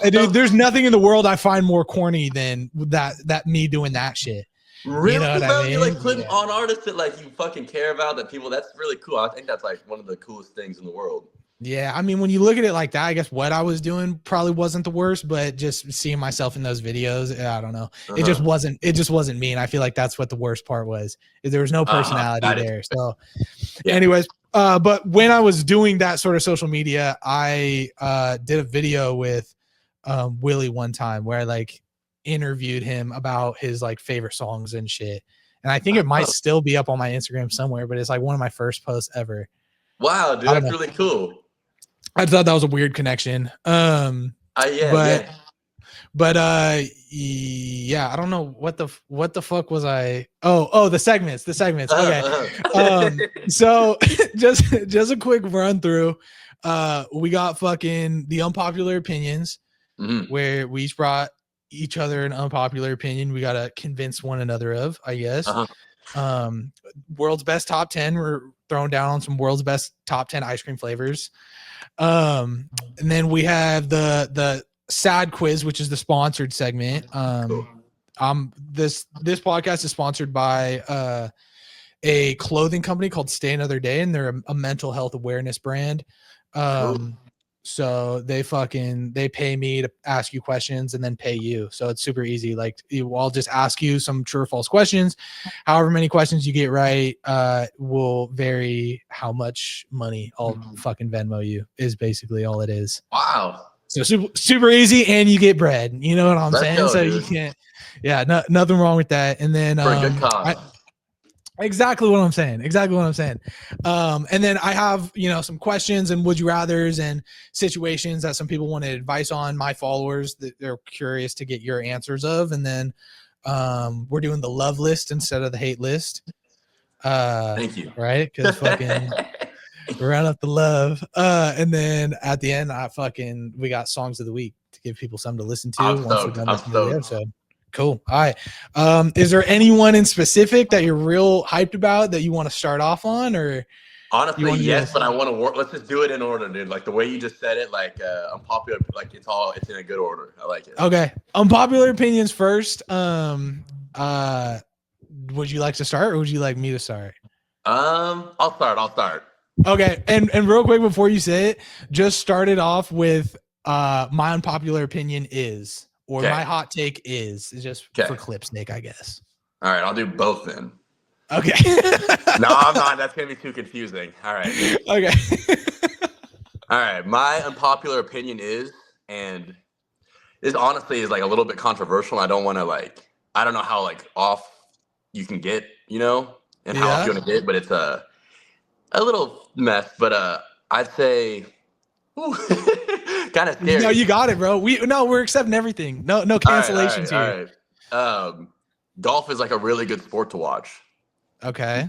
dude, there's nothing in the world I find more corny than that me doing that shit. Really? You know what I mean? You're like putting on artists that like you fucking care about, that people, that's really cool. I think that's like one of the coolest things in the world. Yeah, I mean, when you look at it like that, I guess what I was doing probably wasn't the worst, but just seeing myself in those videos, I don't know. It just wasn't me. And I feel like that's what the worst part was. There was no personality there. So anyways, but when I was doing that sort of social media, I did a video with Willie one time where I like interviewed him about his like favorite songs and shit. And I think it might still be up on my Instagram somewhere, but it's like one of my first posts ever. Wow, dude, that's really cool. I thought that was a weird connection. But I don't know what the fuck was I. Oh, the segments. Okay. So just a quick run through. We got fucking the unpopular opinions, where we each brought each other an unpopular opinion we gotta convince one another of, I guess. World's best top 10. We're throwing down on some world's best top 10 ice cream flavors. And then we have the sad quiz, which is the sponsored segment. This podcast is sponsored by a clothing company called Stay Another Day, and they're a mental health awareness brand. So they pay me to ask you questions and then pay you. So it's super easy. Like I'll just ask you some true or false questions. However many questions you get right will vary how much money I'll fucking Venmo you, is basically all it is. Wow. So super easy, and you get bread. You know what I'm saying? So dude, you can't, nothing wrong with that. And then for a good cause. Exactly what I'm saying. And then I have, some questions and would you rathers and situations that some people wanted advice on, my followers that they're curious to get your answers of. And then we're doing the love list instead of the hate list. Thank you. Right? Because fucking round up the love. And then at the end, we got songs of the week to give people something to listen to. I'm stoked. Cool. All right. Is there anyone in specific that you're real hyped about that you want to start off on, or? Honestly, yes, but I want to work. Let's just do it in order, dude. Like the way you just said it, like unpopular, like it's in a good order. I like it. Okay. Unpopular opinions first. Would you like to start, or would you like me to start? I'll start. Okay. And real quick before you say it, just start it off with my unpopular opinion is. Or my hot take is just for clip's sake, I guess. All right, I'll do both then. Okay. No, I'm not. That's going to be too confusing. All right. Okay. All right. My unpopular opinion is, and this honestly is like a little bit controversial. I don't want to I don't know how off you can get, and how off you're going to get, but it's a little mess. But I'd say, kind of scary. No, you got it, bro. We're accepting everything. No cancellations here. All right. Golf is like a really good sport to watch. Okay.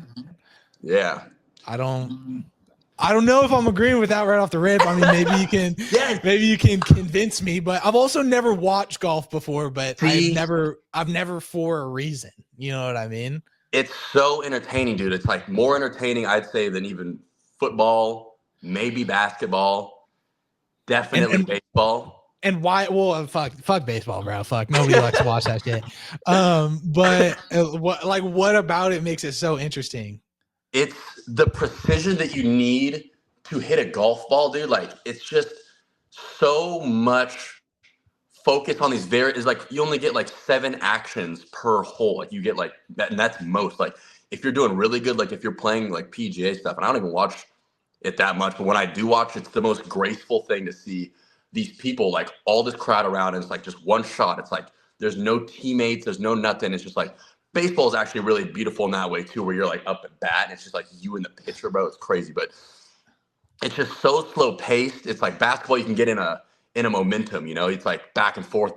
Yeah. I don't know if I'm agreeing with that right off the rip. I mean, maybe you can convince me, but I've also never watched golf before, but I've never for a reason. You know what I mean? It's so entertaining, dude. It's like more entertaining, I'd say, than even football, maybe basketball. Definitely baseball. And why? Well, fuck baseball, bro. Fuck, nobody likes to watch that shit. But what about it makes it so interesting? It's the precision that you need to hit a golf ball, dude. Like, it's just so much focus on these is like you only get like 7 actions per hole. Like, you get like that, and that's most. Like, if you're doing really good, like if you're playing like PGA stuff, and I don't even watch it that much, but when I do watch, it's the most graceful thing to see these people, like all this crowd around, and it's like just one shot. It's like there's no teammates, there's no nothing. It's just like baseball is actually really beautiful in that way too, where you're like up at bat and it's just like you and the pitcher, bro. It's crazy, but it's just so slow paced. It's like basketball, you can get in a momentum, you know. It's like back and forth.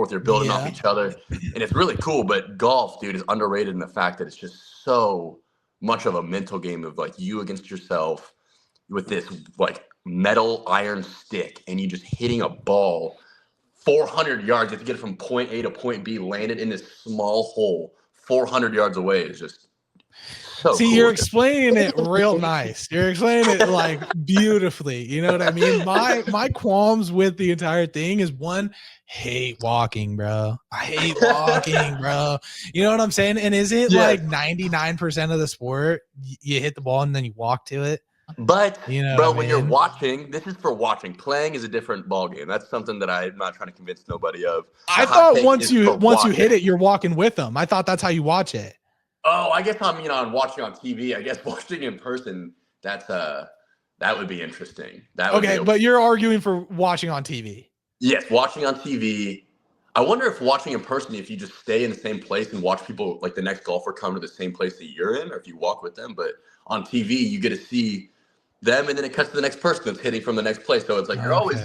You're building off each other, and it's really cool. But golf, dude, is underrated in the fact that it's just so much of a mental game of like you against yourself with this like metal iron stick, and you just hitting a ball 400 yards. You have to get it from point A to point B, landed in this small hole 400 yards away. Is just so See, cool. You're explaining it real nice. You're explaining it like beautifully. You know what I mean? My qualms with the entire thing is, one, hate walking, bro. I hate walking, bro. You know what I'm saying? And is it like 99% of the sport you hit the ball and then you walk to it? But you know, bro, when you're watching, this is for watching. Playing is a different ball game. That's something that I'm not trying to convince nobody of. I thought once you hit it, you're walking with them. I thought that's how you watch it. Oh, I guess I'm on watching on TV. I guess watching in person, that would be interesting. But you're arguing for watching on TV. Yes, watching on TV. I wonder if watching in person, if you just stay in the same place and watch people like the next golfer come to the same place that you're in, or if you walk with them. But on TV, you get to see them, and then it cuts to the next person that's hitting from the next place. So it's like you're always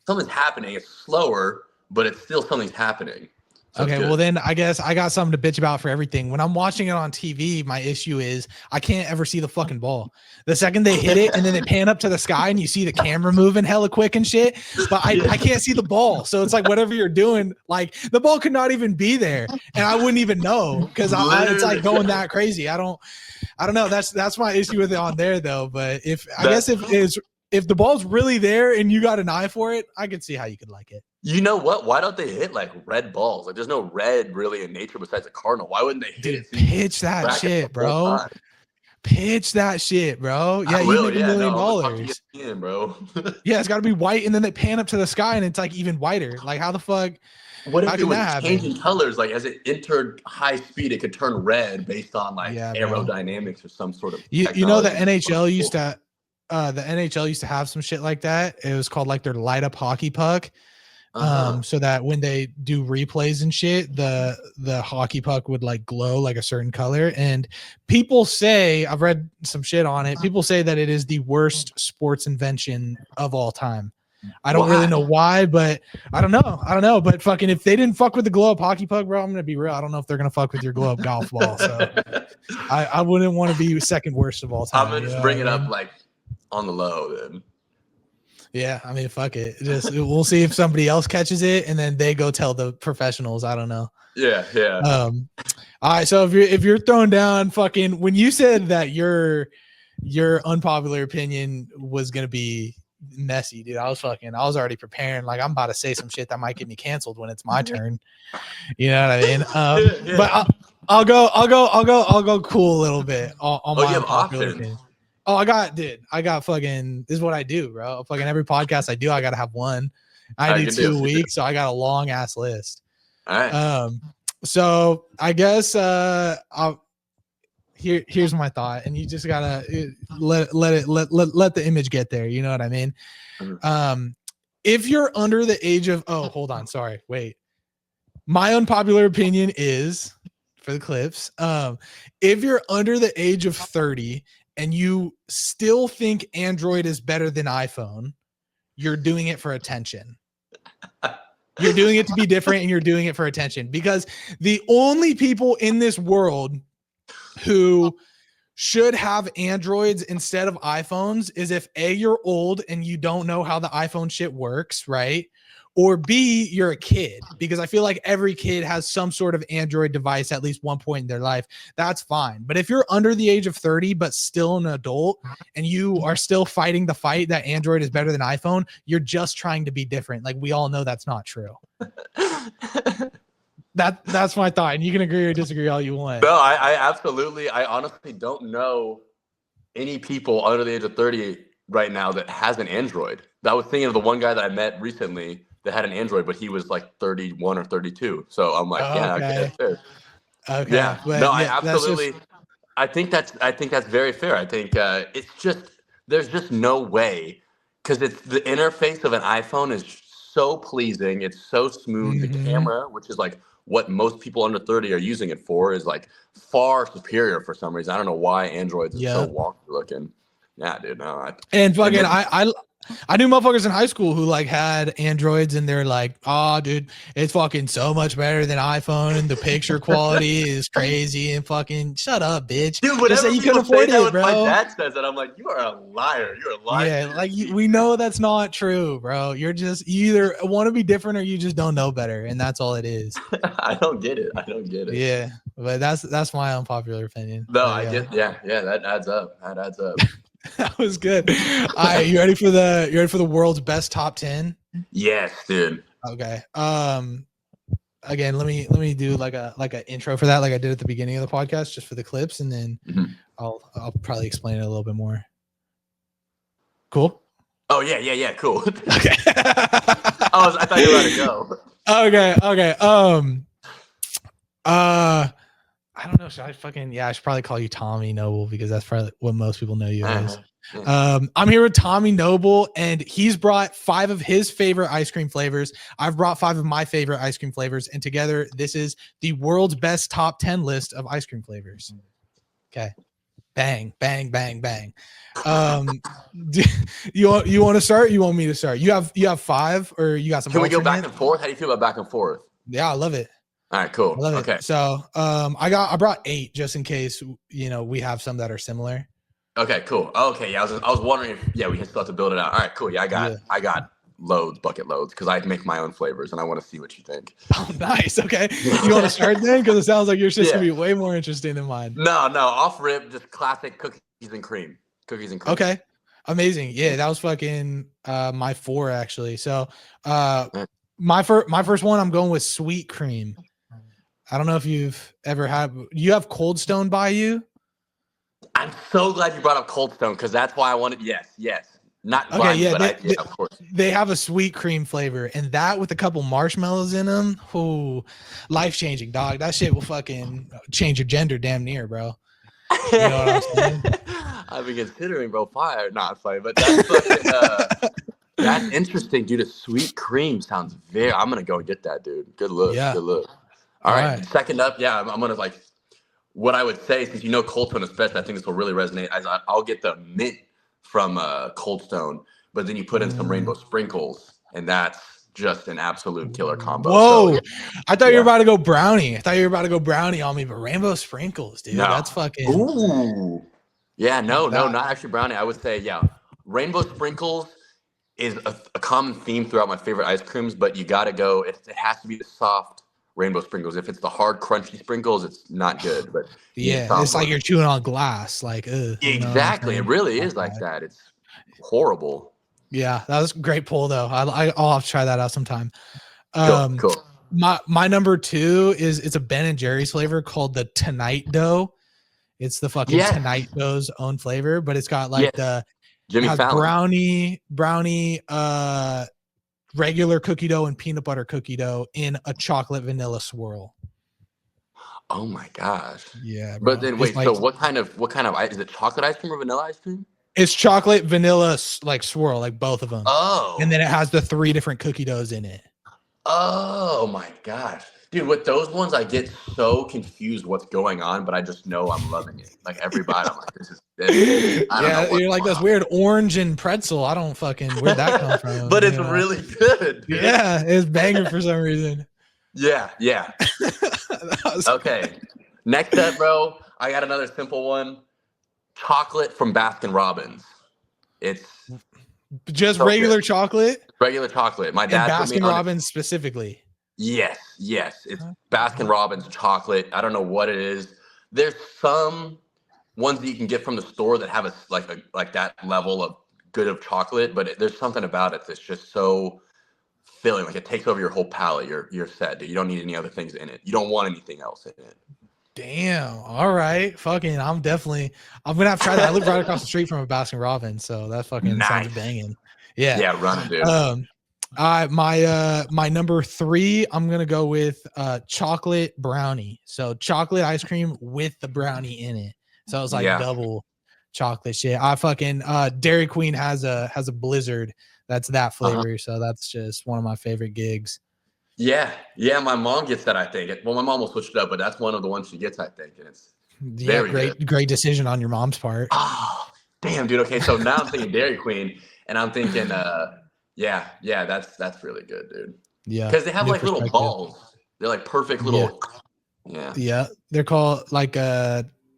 something's happening. It's slower, but it's still something's happening. So well then I guess I got something to bitch about for everything. When I'm watching it on TV, my issue is I can't ever see the fucking ball. The second they hit it and then they pan up to the sky and you see the camera moving hella quick and shit, but I can't see the ball. So it's like whatever you're doing, like the ball could not even be there and I wouldn't even know because it's like going that crazy. I don't know. That's my issue with it on there though. But if the ball's really there and you got an eye for it, I can see how you could like it. You know what? Why don't they hit like red balls? Like there's no red really in nature besides a cardinal. Why wouldn't they hit it? Pitch that shit, bro. Pitch that shit, bro. Yeah, you make $1 million. ESPN, bro. Yeah, it's got to be white, and then they pan up to the sky, and it's like even whiter. Like how the fuck? What if it was changing colors? Like as it entered high speed, it could turn red based on like aerodynamics or some sort of. You know the NHL used to. The NHL used to have some shit like that. It was called like their light up hockey puck. So that when they do replays and shit, the hockey puck would like glow like a certain color. And people say, I've read some shit on it. People say that it is the worst sports invention of all time. I don't really know why, but I don't know. But fucking, if they didn't fuck with the glow up hockey puck, bro, I'm going to be real. I don't know if they're going to fuck with your glow up golf ball. So I wouldn't want to be second worst of all time. I'm going to just bring it up like on the low then. Yeah, I mean, fuck it. We'll see if somebody else catches it, and then they go tell the professionals. I don't know. Yeah. All right. So if you're throwing down fucking, when you said that your unpopular opinion was gonna be messy, dude, I was already preparing. Like I'm about to say some shit that might get me canceled when it's my turn. You know what I mean? But I'll go cool a little bit on my unpopular opinion. Oh, I got fucking, this is what I do, bro. Fucking every podcast I do, I got to have one. I do 2 weeks, so I got a long ass list. All right. So I guess here's my thought, and you just gotta let the image get there. You know what I mean? If you're under the age of, hold on, sorry, wait. My unpopular opinion is, for the clips, if you're under the age of 30 and you still think Android is better than iPhone, you're doing it for attention. You're doing it to be different, and you're doing it for attention, because the only people in this world who should have Androids instead of iPhones is if A, you're old and you don't know how the iPhone shit works, right? or B, you're a kid, because I feel like every kid has some sort of Android device at least one point in their life. That's fine. But if you're under the age of 30 but still an adult and you are still fighting the fight that Android is better than iPhone, you're just trying to be different. Like, we all know that's not true. That's my thought, and you can agree or disagree all you want. No, I honestly don't know any people under the age of 30 right now that has an Android. I was thinking of the one guy that I met recently that had an Android, but he was like 31 or 32. So I'm like, Okay. Yeah, but no, yeah, I absolutely. I think that's very fair. I think it's just there's just no way, because it's the interface of an iPhone is so pleasing. It's so smooth. The camera, which is like what most people under 30 are using it for, is like far superior for some reason. I don't know why Androids is so wonky looking. Yeah, dude. No, I knew motherfuckers in high school who like had Androids and they're like, oh, dude, it's fucking so much better than iPhone and the picture quality is crazy and fucking shut up, bitch. Dude, whenever just say you people can afford say that, it, bro. My dad says that, I'm like, you are a liar. You're a liar. Yeah, like we know that's not true, bro. You're just, you either want to be different or you just don't know better, and that's all it is. I don't get it. Yeah, but that's my unpopular opinion. No, but, yeah. That adds up. That was good. All right, you ready for the world's best top 10? Yes, dude. Okay. Again, let me do like a intro for that, like I did at the beginning of the podcast, just for the clips, and then I'll probably explain it a little bit more. Cool. Oh yeah. Cool. Okay. I thought you were about to go. Okay. I don't know. Should I I should probably call you Tommy Noble, because that's probably what most people know you as. I'm here with Tommy Noble, and he's brought 5 of his favorite ice cream flavors. I've brought 5 of my favorite ice cream flavors, and together this is the world's best top 10 list of ice cream flavors. Okay. Bang, bang, bang, bang. You want to start? You want me to start? You have 5, or you got some? Can we go back and forth? How do you feel about back and forth? Yeah, I love it. All right, cool. Okay. So, I brought 8 just in case, we have some that are similar. Okay, cool. Okay. Yeah. I was wondering if, we still have to build it out. All right, cool. Yeah. I got bucket loads, because I make my own flavors and I want to see what you think. Oh, nice. Okay. You want to start then? Because it sounds like yours just gonna be way more interesting than mine. No, off rip, just classic cookies and cream. Okay. Amazing. Yeah, that was fucking my 4 actually. So my first one, I'm going with sweet cream. I don't know if you've ever had. You have Cold Stone by you? I'm so glad you brought up Cold Stone, because that's why I wanted. Yes. Not okay. Yeah, of course. They have a sweet cream flavor, and that with a couple marshmallows in them. Oh, life changing, dog. That shit will fucking change your gender damn near, bro. You know what I'm saying? I've been considering, bro. Fire. Not funny, but that's fucking. That's interesting, dude. A sweet cream sounds very. I'm gonna go get that, dude. Good look. Yeah. Good look. All right. Second up, I'm gonna like. What I would say, since Cold Stone especially, I think this will really resonate. I'll get the mint from Cold Stone, but then you put in some rainbow sprinkles, and that's just an absolute killer combo. Whoa! So, I thought you were about to go brownie. On me, but rainbow sprinkles, dude. No. That's fucking. Ooh. Yeah. No, not actually brownie. I would say, rainbow sprinkles is a common theme throughout my favorite ice creams, but you got to go. It has to be the soft rainbow sprinkles. If it's the hard crunchy sprinkles, it's not good. But it's like you're chewing on glass. Like, exactly. It really is like that. It's horrible. Yeah, that was a great pull though. I'll have to try that out sometime. Cool. My number 2 it's a Ben and Jerry's flavor called the Tonight Dough. It's the fucking Tonight Dough's own flavor, but it's got like the Jimmy Fallon brownie, regular cookie dough and peanut butter cookie dough in a chocolate vanilla swirl. Oh my gosh. Yeah. Bro. But then wait, so what kind of is it, chocolate ice cream or vanilla ice cream? It's chocolate vanilla like swirl, like both of them. Oh. And then it has the 3 different cookie doughs in it. Oh my gosh. Dude, with those ones I get so confused what's going on, but I just know I'm loving it. Like every bite I'm like, this is you're like, that's weird orange and pretzel. I don't fucking, where'd that come from? But it's really good. Dude. Yeah, it's banger for some reason. Yeah. Okay. Next up, bro, I got another simple one. Chocolate from Baskin Robbins. It's just so regular chocolate. Regular chocolate. My dad and put me Baskin on Robbins specifically. Yes. It's Baskin Robbins chocolate. I don't know what it is. There's some ones that you can get from the store that have like that level of good of chocolate, but there's something about it that's just so filling. Like it takes over your whole palate. You're set, dude. You don't need any other things in it. You don't want anything else in it. Damn. All right. Fucking. I'm gonna have to try that. I live right across the street from a Baskin Robbins, so that fucking sounds banging. Yeah. Yeah, run it, dude. My number 3, I'm gonna go with chocolate brownie. So chocolate ice cream with the brownie in it. So it's like double chocolate shit. I fucking Dairy Queen has a Blizzard that's that flavor. So that's just one of my favorite gigs. Yeah, my mom gets that, I think. Well, my mom will switch it up, but that's one of the ones she gets, I think, and it's very great decision on your mom's part. Oh, damn, dude. Okay, so now I'm thinking Dairy Queen, and I'm thinking, yeah, that's really good, dude. Yeah, because they have like little balls. They're like perfect little. Yeah. They're called like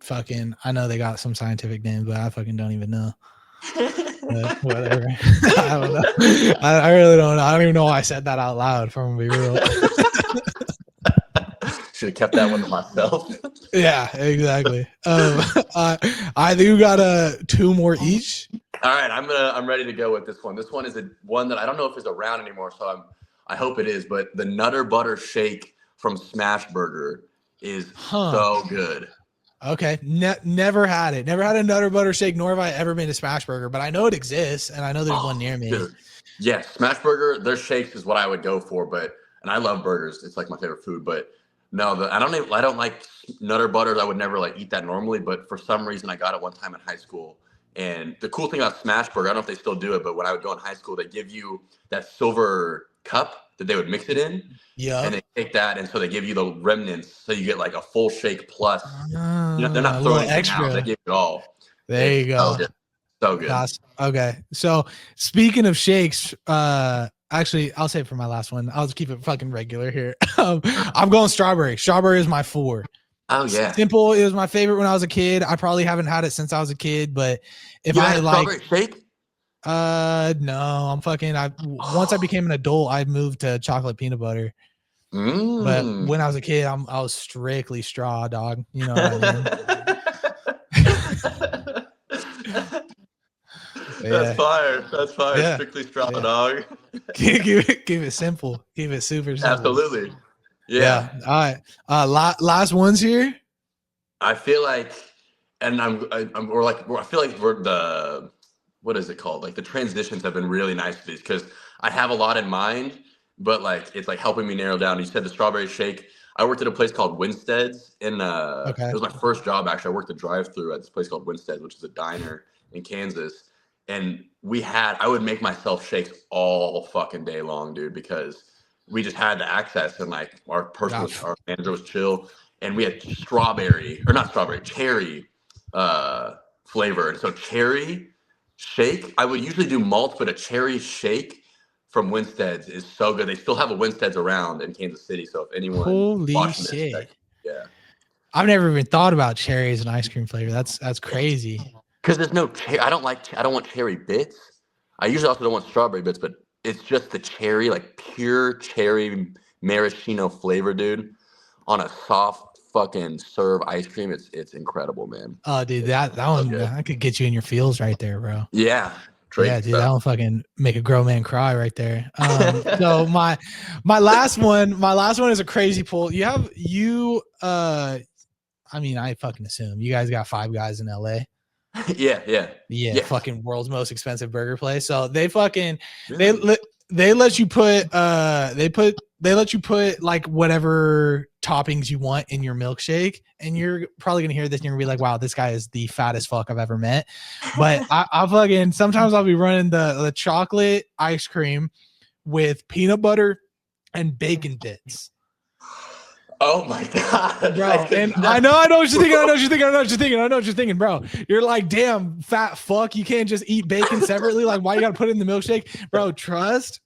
fucking. I know they got some scientific names, but I fucking don't even know. Whatever. I don't know. I really don't know. I don't even know why I said that out loud. From be real. Should have kept that one to myself. Yeah, exactly. I think we got 2 more each. All right, I'm ready to go with this one. This one is one that I don't know if it's around anymore, so I hope it is. But the Nutter Butter Shake from Smashburger is so good. Okay, never had it. Never had a Nutter Butter Shake, nor have I ever been to Smashburger. But I know it exists, and I know there's one near me. Dude. Yes, Smashburger. Their shakes is what I would go for. And I love burgers. It's like my favorite food. But no, I don't like Nutter Butters. I would never like eat that normally. But for some reason, I got it one time in high school. And the cool thing about Smashburger, I don't know if they still do it, but when I would go in high school, they give you that silver cup that they would mix it in. Yeah. And they take that, and so they give you the remnants, so you get like a full shake plus. They're not throwing extra out. They give it all. There you go. So good. Okay. So speaking of shakes, actually, I'll say it for my last one. I'll just keep it fucking regular here. I'm going strawberry. Strawberry is my 4. Oh yeah. Simple. It was my favorite when I was a kid. I probably haven't had it since I was a kid, but if I like strawberry shake. No, once I became an adult, I moved to chocolate peanut butter. But when I was a kid, I was strictly straw, dog. You know what I mean? That's fire. Yeah. Strictly straw, dog. Keep it simple. Keep it super simple. Absolutely. Yeah. All right. Last ones here. I feel like, and I feel like we're the, what is it called? Like the transitions have been really nice for these because I have a lot in mind, but like it's like helping me narrow down. You said the strawberry shake. I worked at a place called Winstead's it was my first job actually. I worked a drive-through at this place called Winstead's, which is a diner in Kansas. And I would make myself shakes all fucking day long, dude, because we just had the access and like our manager was chill. And we had cherry flavor. And so cherry shake, I would usually do malt, but a cherry shake from Winstead's is so good. They still have a Winstead's around in Kansas City. So if anyone watching this, yeah. I've never even thought about cherry as an ice cream flavor. That's crazy. Because there's no I don't want cherry bits. I usually also don't want strawberry bits, but it's just the cherry, like pure cherry maraschino flavor, dude, on a soft fucking serve ice cream. It's incredible, man. Oh, dude, that one that could get you in your feels right there, bro. Yeah. Yeah, dude, that one fucking make a grown man cry right there. So my last one is a crazy pull. I fucking assume you guys got Five Guys in LA. Yeah. Fucking world's most expensive burger place. So they fucking they let you put they let you put like whatever toppings you want in your milkshake, and you're probably gonna hear this and you're gonna be like, wow, this guy is the fattest fuck I've ever met. But I fucking sometimes I'll be running the chocolate ice cream with peanut butter and bacon bits. Oh my god, bro! And I know what you're thinking, bro. You're like, damn, fat fuck. You can't just eat bacon separately. Like, why you gotta put it in the milkshake, bro? Trust.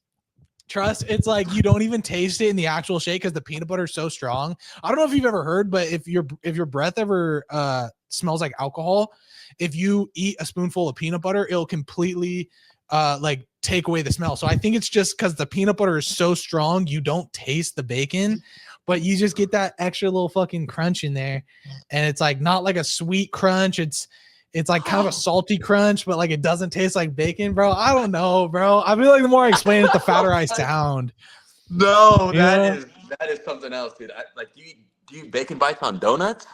It's like you don't even taste it in the actual shake because the peanut butter is so strong. I don't know if you've ever heard, but if your breath ever smells like alcohol, if you eat a spoonful of peanut butter, it'll completely like take away the smell. So I think it's just because the peanut butter is so strong, you don't taste the bacon, but you just get that extra little fucking crunch in there, and it's like not like a sweet crunch. It's like kind of a salty crunch, but like it doesn't taste like bacon, bro. I don't know, bro. I feel like the more I explain it, the fatter I sound. No, that is something else, dude. Like, do you bacon bites on donuts?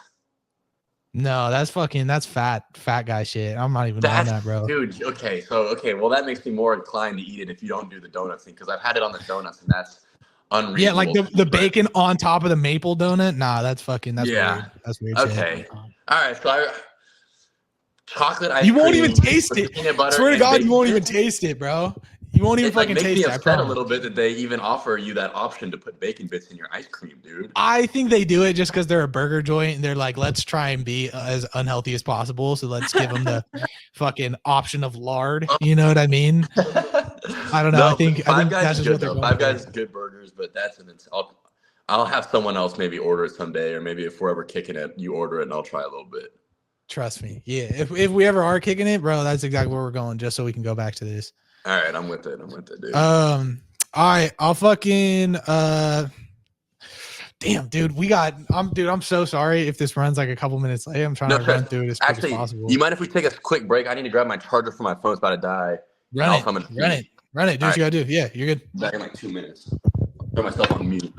No, that's fat guy shit. I'm not even on that, bro. Dude, okay, well, that makes me more inclined to eat it if you don't do the donut thing, because I've had it on the donuts, and that's unreasonable. Yeah, like the bacon on top of the maple donut. Nah, that's weird. That's weird. Okay. Shit. All right, so chocolate ice cream. You won't cream even taste it. Swear to God, you won't even taste it, bro. You won't even fucking taste it. It makes me upset a little bit that they even offer you that option to put bacon bits in your ice cream, dude. I think they do it just because they're a burger joint and they're like, let's try and be as unhealthy as possible. So let's give them the fucking option of lard. You know what I mean? I don't know. No, I think that's just what they're going. Five Guys is good burgers, but that's I'll have someone else maybe order it someday, or maybe if we're ever kicking it, you order it and I'll try a little bit. Trust me. Yeah. If we ever are kicking it, bro, that's exactly where we're going, just so we can go back to this. All right, I'm with it, dude. All right, I'll fucking damn, dude, I'm so sorry if this runs like a couple minutes late. I'm trying to run through it as quick as possible. You mind if we take a quick break? I need to grab my charger for my phone. It's about to die. Run it. Do what you gotta do. Yeah, you're good. Back in like 2 minutes. I'll throw myself on mute.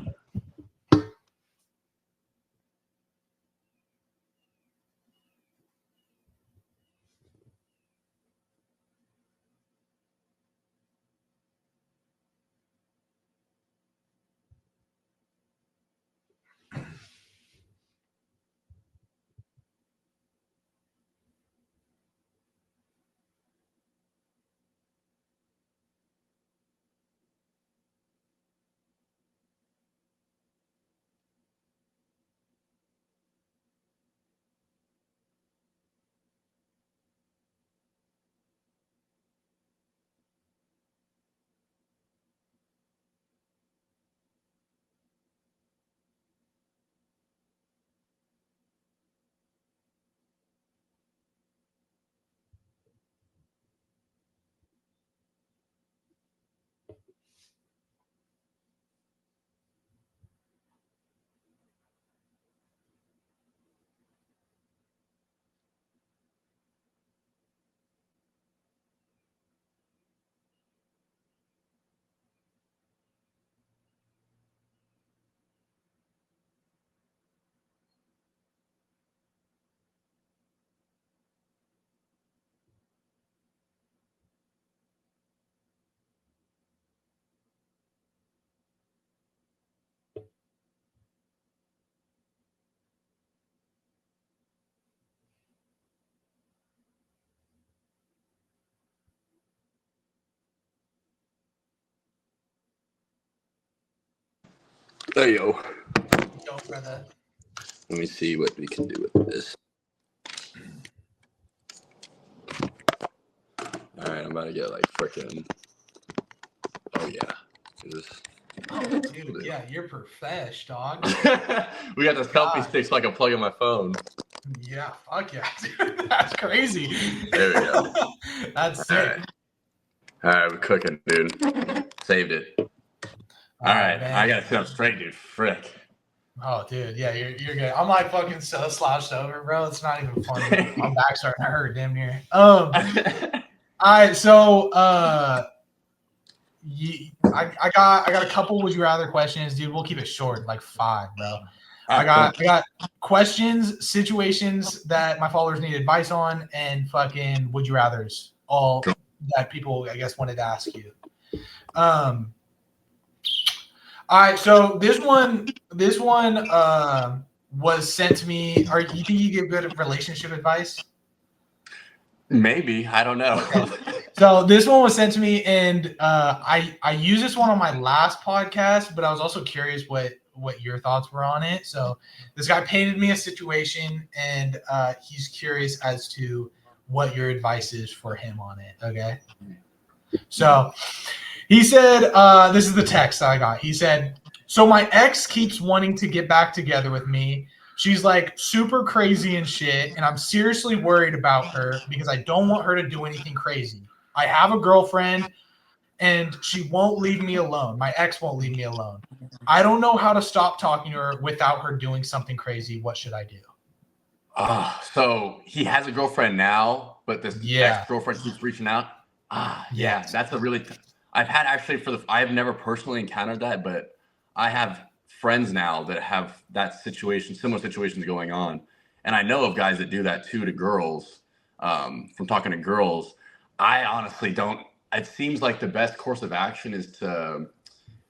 There you go. Go for that. Let me see what we can do with this. All right, I'm about to get like freaking. Oh yeah. Oh, dude, yeah, you're profesh, dog. We got the selfie stick so I can plug in my phone. Yeah, fuck yeah, dude. That's crazy. There we go. That's sick. All right, we're cooking, dude. Saved it. All right, man. I gotta sit up straight, dude. Frick. Oh, dude, yeah, you're good. I'm like fucking so slouched over, bro. It's not even funny. My back's starting to hurt, damn near. All right, so I got a couple would you rather questions, dude. We'll keep it short, like 5, bro. I got questions, situations that my followers need advice on, and fucking would you rather's, all that people I guess wanted to ask you. All right, so this one was sent to me. You think you give good relationship advice? Maybe, I don't know. Okay. So this one was sent to me, and I used this one on my last podcast, but I was also curious what your thoughts were on it. So this guy painted me a situation, and he's curious as to what your advice is for him on it. Okay. So he said, this is the text I got. He said, so my ex keeps wanting to get back together with me. She's like super crazy and shit, and I'm seriously worried about her because I don't want her to do anything crazy. I have a girlfriend and she won't leave me alone. My ex won't leave me alone. I don't know how to stop talking to her without her doing something crazy. What should I do? So he has a girlfriend now, but this ex-girlfriend keeps reaching out. Yeah, that's a really. I've had actually I've never personally encountered that, but I have friends now that have that situation, similar situations going on, and I know of guys that do that too to girls. From talking to girls, I honestly don't. It seems like the best course of action is to,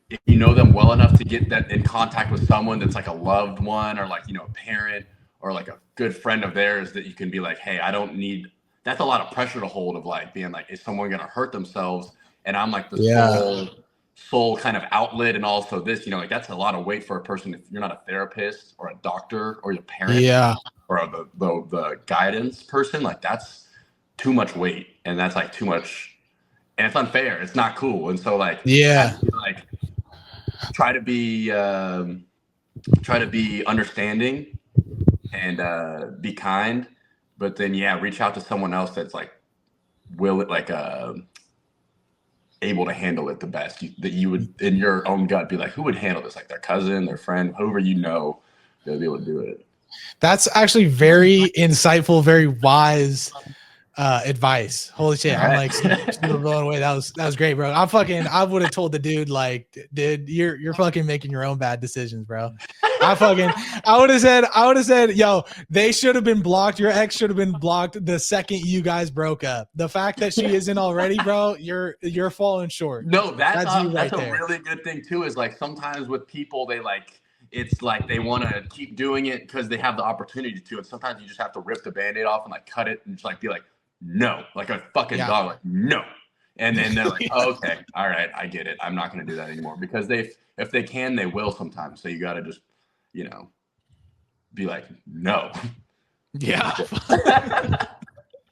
if you know them well enough to get that in contact with someone that's like a loved one or like, a parent or like a good friend of theirs, that you can be like, hey, I don't need, that's a lot of pressure to hold of like being like, is someone going to hurt themselves? And I'm like the sole kind of outlet. And also this, like that's a lot of weight for a person. If you're not a therapist or a doctor or your parent or the guidance person, like that's too much weight. And that's like too much, and it's unfair. It's not cool. And so like, like try to be understanding and be kind, but then reach out to someone else that's like able to handle it the best. That you would in your own gut be like, who would handle this? Like their cousin, their friend, whoever they'll be able to do it. That's actually very insightful, very wise advice. Holy shit. I'm like super blown away. That was great, bro. I would have told the dude like, dude, you're fucking making your own bad decisions, bro. I would have said, yo, they should have been blocked. Your ex should have been blocked the second you guys broke up. The fact that she isn't already, bro, you're falling short. No, that's a really good thing too, is like sometimes with people, it's like they want to keep doing it because they have the opportunity to, and sometimes you just have to rip the Band-Aid off and like cut it and just like be like, no, like a fucking dog, like no. And then they're like, oh, okay, all right, I get it. I'm not going to do that anymore, because if they can, they will sometimes. So you got to just, be like, no. Yeah.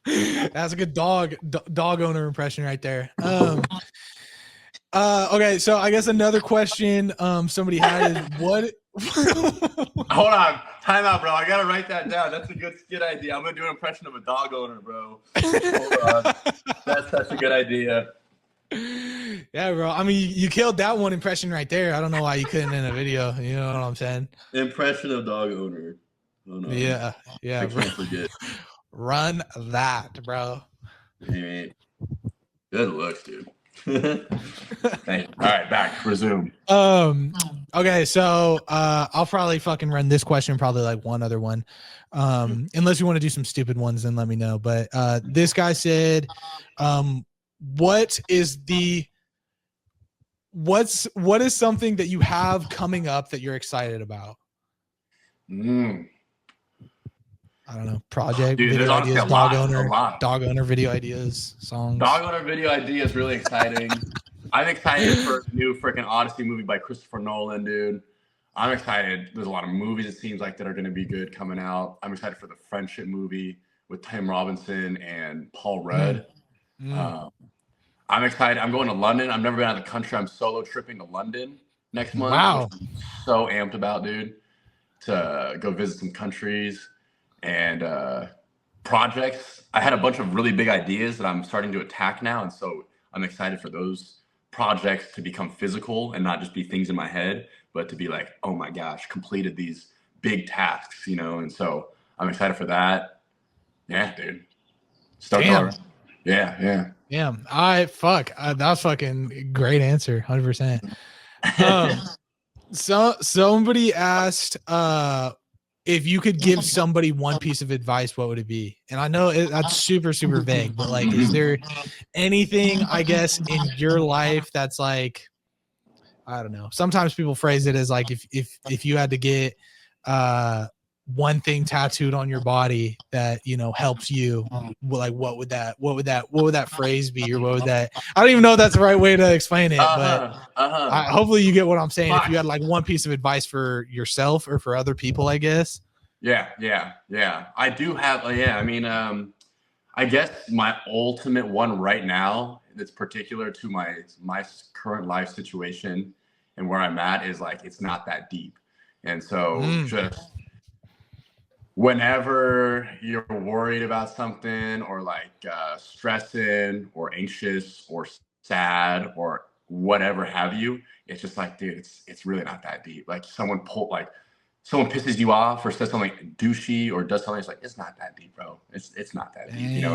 That's a good dog owner impression right there. Okay, so I guess another question somebody had is what Hold on, time out, bro. I gotta write that down. That's a good skit idea. I'm gonna do an impression of a dog owner, bro. Hold on. That's such a good idea. Yeah, bro. I mean, you killed that one impression right there. I don't know why you couldn't in a video. You know what I'm saying? Impression of dog owner. Oh, no. Yeah. I can't forget. Run that, bro. Hey, good looks, dude. All right, back. Resume. Okay, so I'll probably fucking run this question, probably like one other one. Unless you want to do some stupid ones, then let me know. But this guy said, what is something that you have coming up that you're excited about? I don't know. Project, dude, video ideas, dog owner video ideas, songs. Dog owner video idea is really exciting. I'm excited for a new freaking Odyssey movie by Christopher Nolan, dude. I'm excited. There's a lot of movies, it seems like, that are going to be good coming out. I'm excited for the Friendship movie with Tim Robinson and Paul Rudd. I'm excited. I'm going to London. I've never been out of the country. I'm solo tripping to London next month. Wow. I'm so amped about, dude, to go visit some countries and projects. I had a bunch of really big ideas that I'm starting to attack now. And so I'm excited for those projects to become physical and not just be things in my head, but to be like, oh my gosh, completed these big tasks, And so I'm excited for that. Yeah, dude. Damn. Yeah. Damn. That was fucking great answer. 100%. So somebody asked, if you could give somebody one piece of advice, what would it be? And I know that's super, super vague, but like, is there anything, I guess, in your life that's like, I don't know. Sometimes people phrase it as like, if you had to get one thing tattooed on your body that, helps you, like, what would that phrase be? Or what would that, I don't even know if that's the right way to explain it, but hopefully you get what I'm saying. If you had like one piece of advice for yourself or for other people, I guess. Yeah. I do have, I guess my ultimate one right now that's particular to my current life situation and where I'm at is like, it's not that deep. And so whenever you're worried about something or like stressing or anxious or sad or whatever have you, it's just like, dude, it's really not that deep. Like someone pisses you off or says something like douchey or does something, it's like, it's not that deep, bro. It's not that deep. You know,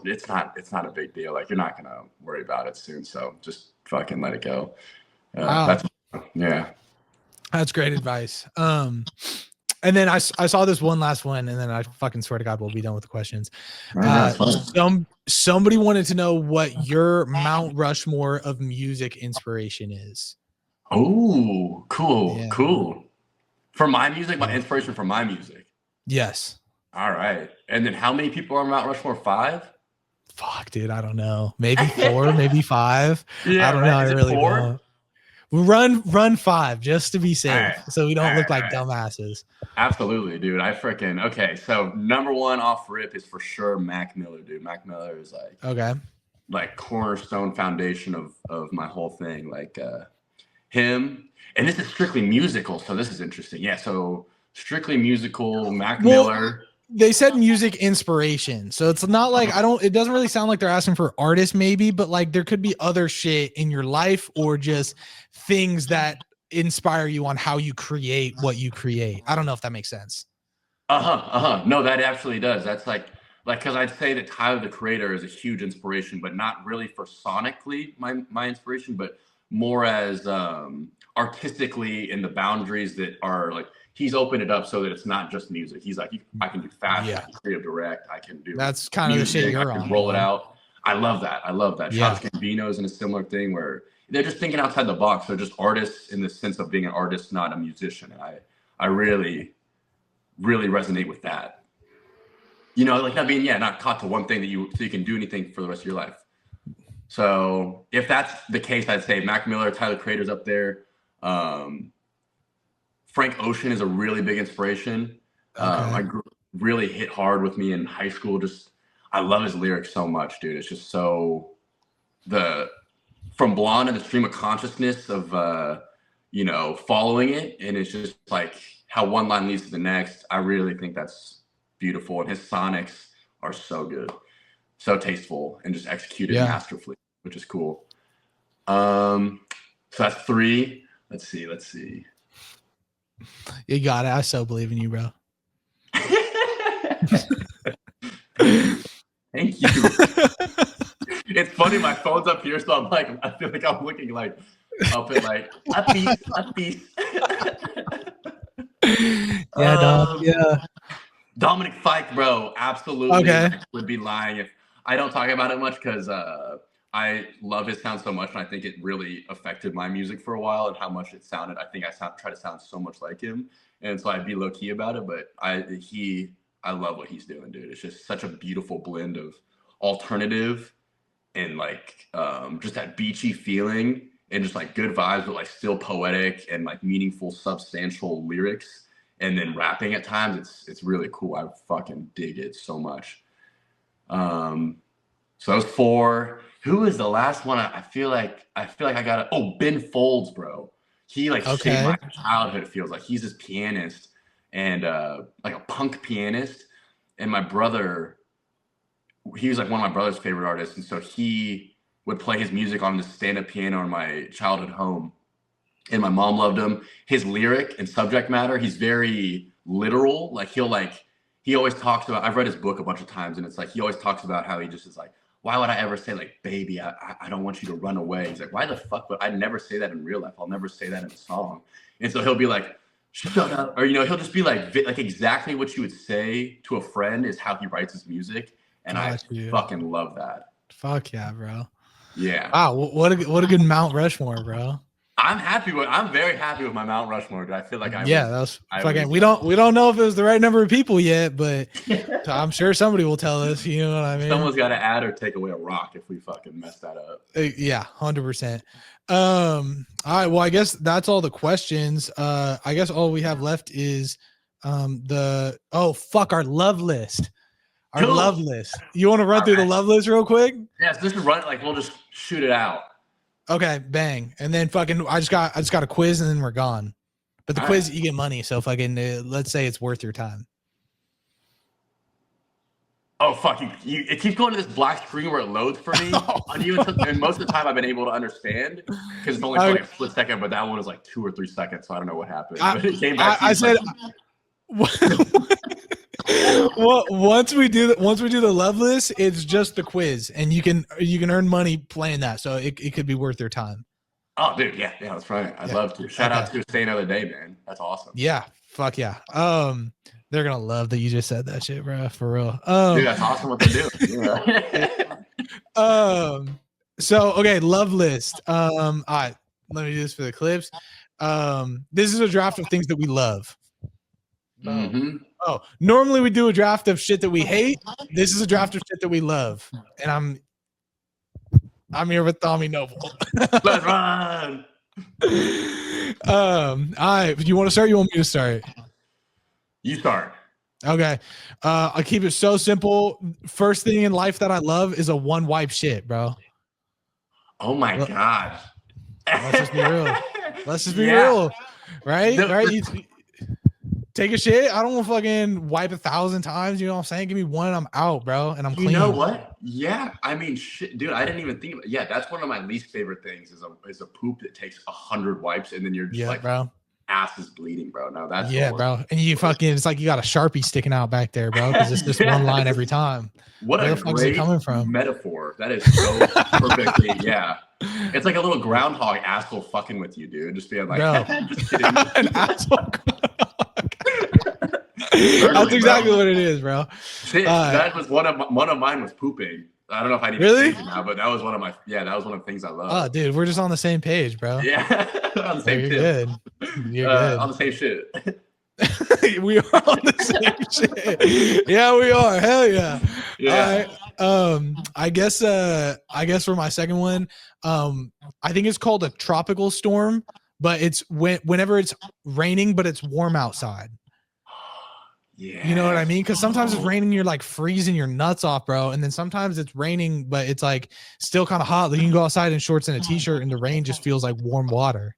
it's not a big deal. Like you're not gonna worry about it soon. So just fucking let it go. Wow. Yeah. That's great advice. And then I saw this one last one, and then I fucking swear to God, we'll be done with the questions. Somebody wanted to know what your Mount Rushmore of music inspiration is. Oh, cool. Yeah. Cool. For my music, my inspiration for my music. Yes. All right. And then how many people are on Mount Rushmore? 5? Fuck, dude. I don't know. Maybe 4, maybe 5. Yeah, I don't know. I really don't. Run 5 just to be safe, right, so we don't look like dumbasses. Absolutely, dude. Okay. So number 1 off rip is for sure Mac Miller, dude. Mac Miller is like cornerstone foundation of my whole thing. Like him, and this is strictly musical, so this is interesting. Yeah, so strictly musical, Mac Miller. They said music inspiration, so it's not like it doesn't really sound like they're asking for artists maybe, but like there could be other shit in your life or just things that inspire you on how you create what you create. I don't know if that makes sense. No, that absolutely does. That's like because I'd say that Tyler the Creator is a huge inspiration, but not really for sonically my inspiration, but more as artistically in the boundaries that are like, he's opened it up so that it's not just music. He's like, I can do fashion, I can creative direct, I can do that's kind of the shit you're on. Roll it out. I love that. Yeah. Childish Gambino's in a similar thing where they're just thinking outside the box. They're just artists in the sense of being an artist, not a musician. And I really, really resonate with that. You know, like not caught to one thing so you can do anything for the rest of your life. So if that's the case, I'd say Mac Miller, Tyler Creator's up there. Frank Ocean is a really big inspiration. I really hit hard with me in high school. I love his lyrics so much, dude. It's just so from Blonde and the stream of consciousness of following it, and it's just like how one line leads to the next. I really think that's beautiful, and his sonics are so good, so tasteful, and just executed masterfully, which is cool. So that's 3. Let's see. You got it. I so believe in you, bro. Thank you. It's funny, my phone's up here, so I'm like, I feel like I'm looking like up at like a piece. Yeah, dog. Yeah. Dominic Fike, bro. Absolutely. Okay. I would be lying if I don't talk about it much because I love his sound so much, and I think it really affected my music for a while and how much it sounded. I think I try to sound so much like him, and so I'd be low key about it. But I love what he's doing, dude. It's just such a beautiful blend of alternative and like just that beachy feeling and just like good vibes, but like still poetic and like meaningful, substantial lyrics, and then rapping at times. It's really cool. I fucking dig it so much. So that was 4. Who is the last one? I feel like I got Ben Folds, bro. He like shaped my childhood. It feels like he's this pianist and like a punk pianist. And my brother, he was like one of my brother's favorite artists, and so he would play his music on the stand-up piano in my childhood home. And my mom loved him. His lyric and subject matter, he's very literal. Like he always talks about. I've read his book a bunch of times, and it's like he always talks about how he just is like, why would I ever say like, baby, I don't want you to run away? He's like, why the fuck would I never say that in real life? I'll never say that in a song. And so he'll be like, shut up. Or, he'll just be like exactly what you would say to a friend is how he writes his music. And I fucking love that. Fuck yeah, bro. Yeah. Wow. What a good Mount Rushmore, bro. I'm very happy with my Mount Rushmore. I feel like we don't know if it was the right number of people yet, but I'm sure somebody will tell us. You know what I mean? Someone's got to add or take away a rock if we fucking mess that up. Yeah, 100%. All right. Well, I guess that's all the questions. I guess all we have left is our love list. Our love list. You want to run through the love list real quick? Yeah, so this is we'll just shoot it out. Okay, bang. And then fucking I just got a quiz and then we're gone. But the quiz you get money, so fucking let's say it's worth your time. Oh fuck you! It keeps going to this black screen where it loads for me on you, and most of the time I've been able to understand because it's only for like a split second. But that one was like 2 or 3 seconds, so I don't know what happened. But it came back. I said, well, once we do the love list, it's just the quiz, and you can earn money playing that, so it could be worth your time. Oh, dude, yeah, that's right. I'd love to. Shout out to Stay Another Day, man. That's awesome. Yeah, fuck yeah. They're gonna love that you just said that shit, bro. For real. Dude, that's awesome what they do. Yeah. So okay, love list. All right, let me do this for the clips. This is a draft of things that we love. Mm-hmm. Oh, normally we do a draft of shit that we hate. This is a draft of shit that we love, and I'm here with Tommy Noble. Let's run. All right, you want to start? You want me to start? You start. Okay. I'll keep it so simple. First thing in life that I love is a one wipe shit, bro. Oh my god. Let's just be real. Let's just be real. Right? Right? You take a shit. I don't want to fucking wipe 1,000 times. You know what I'm saying? Give me one and I'm out, bro. And I'm clean. You know what? Yeah. I mean, shit, dude, I didn't even think about it. Yeah, that's one of my least favorite things is a poop that takes 100 wipes and then you're just like, bro. Ass is bleeding, bro. No, that's bro. And you fucking, it's like you got a Sharpie sticking out back there, bro, because it's just one line every time. What Where a the fuck is it coming from? Metaphor. That is so perfectly, yeah. It's like a little groundhog asshole fucking with you, dude. Just being like, bro. Just kidding. An asshole. That's exactly what it is, bro. Shit, that was one of mine was pooping. I don't know if I need to change it now, but that was one of the things I love. Oh, dude, we're just on the same page, bro. Yeah, on the same You're tip. Good. You're good. On the same shit. We are on the same shit. Yeah, we are. Hell yeah. Yeah. All right. I guess for my second one, I think it's called a tropical storm, but it's whenever it's raining, but it's warm outside. Yeah. You know what I mean? Because sometimes it's raining, you're like freezing your nuts off, bro. And then sometimes it's raining, but it's like still kind of hot. Like you can go outside in shorts and a t-shirt, and the rain just feels like warm water.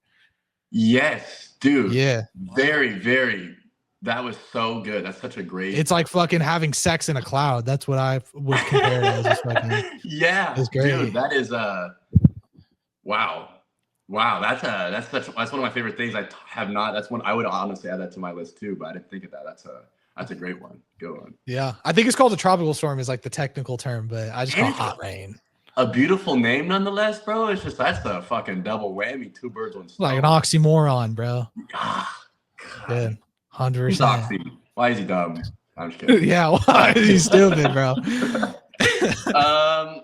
Yes, dude. Yeah. Very, very. That was so good. That's such a great. It's like fucking having sex in a cloud. That's what I would compare it as. Fucking, yeah, it's great. Dude, that is wow. That's one of my favorite things. I have not. That's one I would honestly add that to my list too, but I didn't think of that. That's a great one. Go on. Yeah, I think it's called a tropical storm is like the technical term, but I just call it hot rain. A beautiful name nonetheless, bro. It's just that's a fucking double whammy, 2 birds, 1 stone. Like an oxymoron, bro. Good, 100%. Why is he dumb? I'm just kidding. Yeah, why is he stupid, bro? I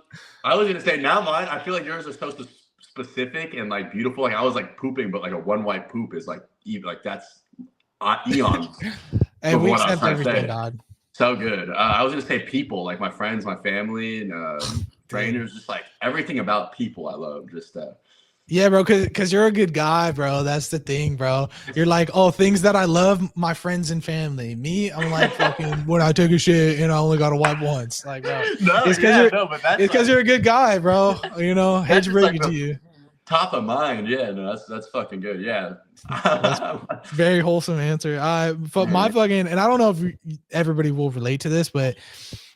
was gonna say now mine. I feel like yours are so specific and like beautiful. Like I was like pooping, but like a one wipe poop is like even like that's eons. Hey, we accept everything, dog. So good. I was gonna say people, like my friends, my family, and trainers, just like everything about people I love. Just yeah, bro, because you're a good guy, bro. That's the thing, bro. You're like, oh, things that I love, my friends and family. Me, I'm like fucking when I take a shit and I only gotta wipe once. Like, bro, it's because you're a good guy, bro. You know, hate to break it to you. Top of mind, yeah. No, that's fucking good. Yeah, very wholesome answer. My fucking, and I don't know if everybody will relate to this, but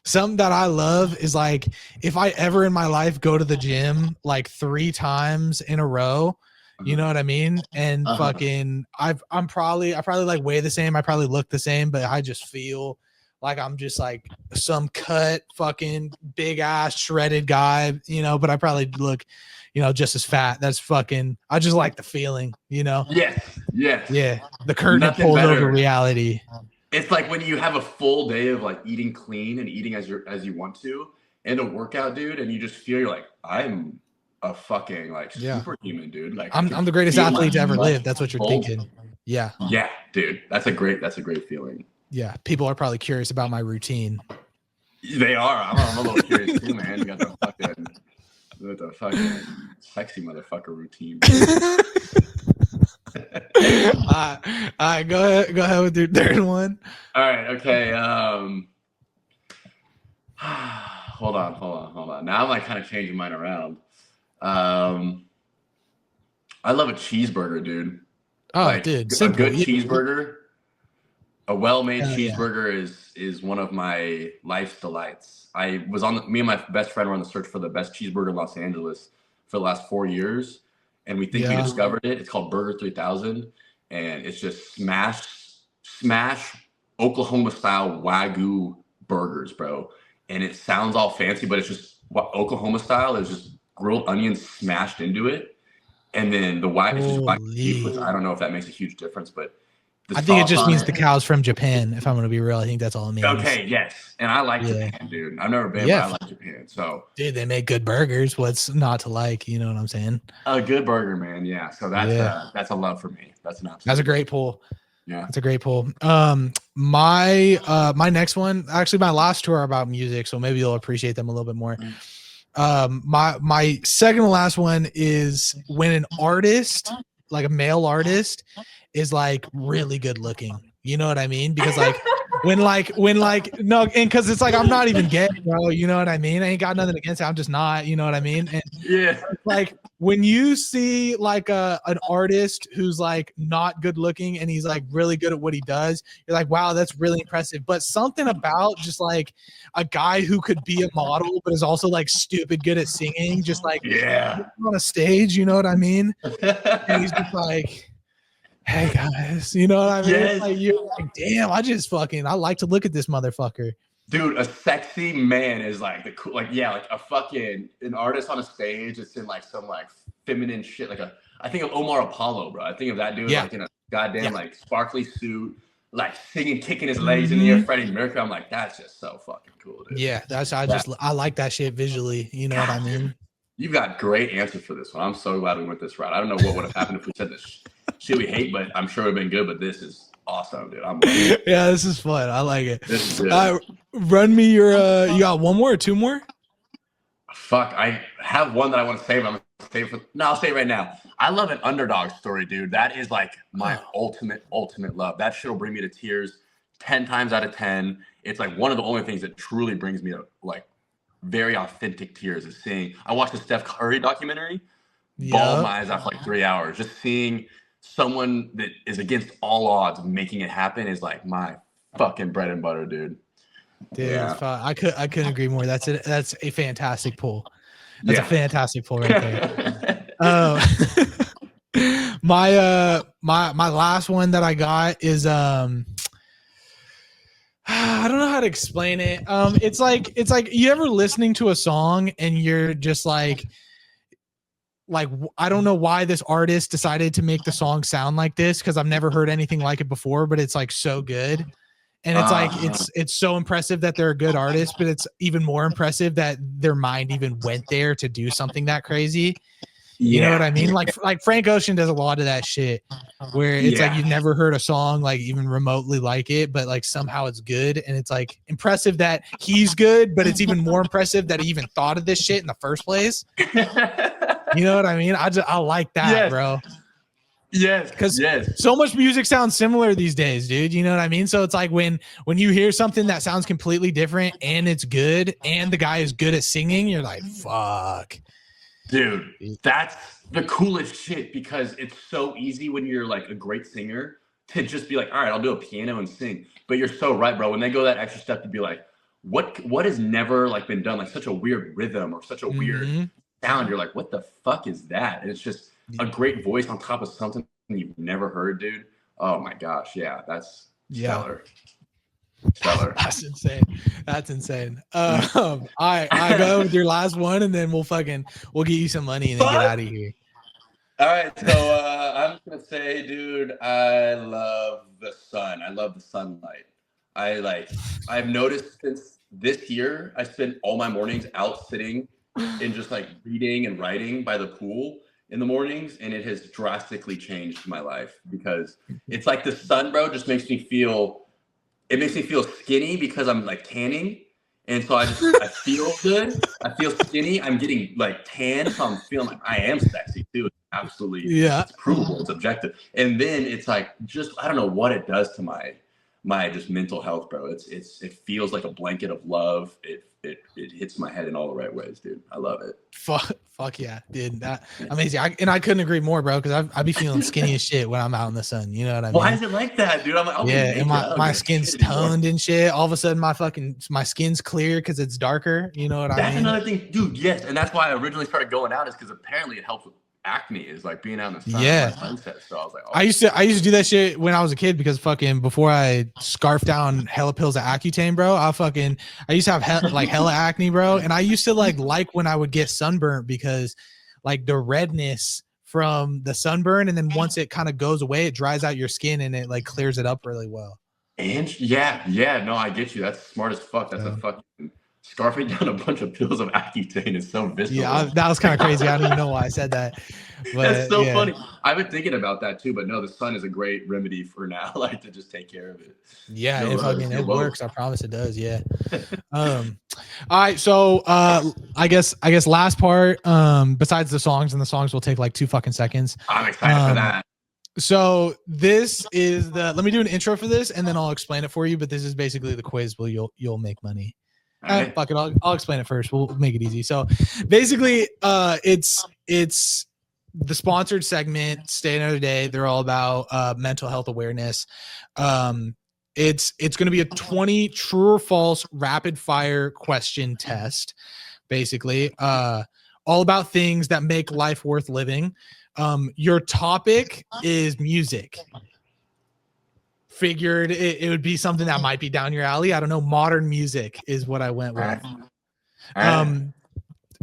something that I love is like if I ever in my life go to the gym like 3 times in a row, you know what I mean? And fucking, I probably like weigh the same. I probably look the same, but I just feel like I'm just like some cut fucking big ass shredded guy, you know, but I probably look, you know, just as fat. That's fucking, I just like the feeling, you know? Yes. Yeah. The curtain pulled over reality. It's like when you have a full day of like eating clean and eating as you want to and a workout, dude, and you just feel you're like, I'm a fucking like superhuman, dude. Like I'm the greatest athlete to ever live. That's what you're thinking. Yeah. Yeah, dude. That's a great feeling. Yeah. People are probably curious about my routine. They are. I'm a little curious too, man. You got the fucking sexy motherfucker routine. All right, go ahead with your third one. All right, okay. Hold on. Now I'm like kind of changing mine around. I love a cheeseburger, dude. Oh, like, dude, a good cheeseburger. A well-made Yeah. cheeseburger is one of my life's delights. Me and my best friend were on the search for the best cheeseburger in Los Angeles for the last 4 years, and we think we discovered it. It's called Burger 3000, and it's just smash Oklahoma style Wagyu burgers, bro. And it sounds all fancy, but it's just Oklahoma style. Is just grilled onions smashed into it, and then the Wagyu is just Wagyu beef, which I don't know if that makes a huge difference, but I think it just means the cow's from Japan. If I'm going to be real, I think that's all it means. Okay, yes, and I like Japan, dude. I've never been, but I like Japan. So, dude, they make good burgers. What's not to like? You know what I'm saying? A good burger, man. Yeah. So that's a love for me. That's a great pull. Yeah, that's a great pull. My next one, actually, my last two are about music, so maybe you'll appreciate them a little bit more. My second to last one is when an artist, like a male artist, is like really good looking. You know what I mean? Because like when no, and because it's like I'm not even gay, bro. You know what I mean? I ain't got nothing against it. I'm just not. You know what I mean? And yeah, like when you see like an artist who's like not good looking and he's like really good at what he does, you're like, wow, that's really impressive. But something about just like a guy who could be a model but is also like stupid good at singing, just like on a stage. You know what I mean? And he's just like, hey guys, you know what I mean? Yes. Like you're like, damn, I like to look at this motherfucker. Dude, a sexy man is like the cool, like a fucking an artist on a stage. It's in like some like feminine shit, I think of Omar Apollo, bro. I think of that dude like in a goddamn like sparkly suit, like singing, kicking his legs in the air, Freddie Mercury. I'm like, that's just so fucking cool, dude. Yeah, I like that shit visually. You know what I mean? You've got great answers for this one. I'm so glad we went this route. I don't know what would have happened if we said this shit we hate, but I'm sure it would have been good. But this is awesome, dude. Yeah, this is fun. I like it. This is good. Run me your. You got one more or two more? Fuck, I have one that I want to save. I'm gonna save for. No, I'll say it right now. I love an underdog story, dude. That is like my ultimate love. That shit will bring me to tears 10 times out of 10. It's like one of the only things that truly brings me to like very authentic tears is seeing. I watched the Steph Curry documentary. Bawled my eyes out for like 3 hours. Just seeing someone that is against all odds making it happen is like my fucking bread and butter, dude. Dude, I couldn't agree more. That's a fantastic pull. That's a fantastic pull right there. My last one that I got is I don't know how to explain it. It's like you ever listening to a song and you're just like I don't know why this artist decided to make the song sound like this because I've never heard anything like it before, but it's like so good. And it's like it's so impressive that they're a good artist, but it's even more impressive that their mind even went there to do something that crazy. You know what I mean? Like Frank Ocean does a lot of that shit where it's like you've never heard a song like even remotely like it, but like somehow it's good. And it's like impressive that he's good, but it's even more impressive that he even thought of this shit in the first place. You know what I mean? I like that, bro. Yes, because so much music sounds similar these days, dude. You know what I mean? So it's like when you hear something that sounds completely different and it's good and the guy is good at singing, you're like, fuck. Dude, that's the coolest shit because it's so easy when you're like a great singer to just be like, all right, I'll do a piano and sing. But you're so right, bro. When they go that extra step to be like, what has never like been done, like such a weird rhythm or such a weird sound, you're like, what the fuck is that? And it's just a great voice on top of something you've never heard, dude. Oh my gosh, that's stellar. Stellar. That's insane. I go with your last one and then we'll get you some money and then get out of here. All right, so I'm just gonna say, dude, I love the sun. I love the sunlight. I've noticed since this year, I spend all my mornings out sitting and just like reading and writing by the pool in the mornings, and it has drastically changed my life because it's like the sun, bro, just makes me feel skinny because I'm like tanning. And so I feel good. I feel skinny. I'm getting like tan. So I'm feeling like I am sexy too. It's absolutely, it's provable. It's objective. And then it's like, just, I don't know what it does to my my just mental health, bro. It feels like a blanket of love. It hits my head in all the right ways, dude. I love it. Fuck yeah, dude. That amazing. I couldn't agree more, bro, because I be feeling skinny as shit when I'm out in the sun. You know what I mean? Why is it like that, dude? I'm like, yeah, and my skin's toned and shit. All of a sudden my skin's clear because it's darker. You know what I mean? That's another thing, dude. Yes, and that's why I originally started going out, is because apparently it helps with acne, is like being out in the sun. Yeah. Sunset. So I was like, I used to do that shit when I was a kid, because fucking before I scarfed down hella pills of Accutane, bro, I used to have hella acne, bro, and I used to like when I would get sunburnt, because like the redness from the sunburn, and then once it kind of goes away, it dries out your skin and it like clears it up really well. And yeah, no, I get you. That's smart as fuck. That's a fucking scarfing down a bunch of pills of Accutane is so visceral. Yeah, that was kind of crazy. I don't even know why I said that. But, that's so funny. I've been thinking about that too, but no, the sun is a great remedy for now, like to just take care of it. Yeah, it works. I promise it does. Yeah. All right. So I guess last part, besides the songs, and the songs will take like 2 fucking seconds. I'm excited for that. So this is let me do an intro for this, and then I'll explain it for you. But this is basically the quiz where you'll make money. Right. Fuck it. I'll explain it first. We'll make it easy. So basically, it's the sponsored segment, Stay Another Day. They're all about mental health awareness. It's going to be a 20 true or false rapid fire question test, basically. All about things that make life worth living. Your topic is music. Figured it would be something that might be down your alley. I don't know. Modern music is what I went with.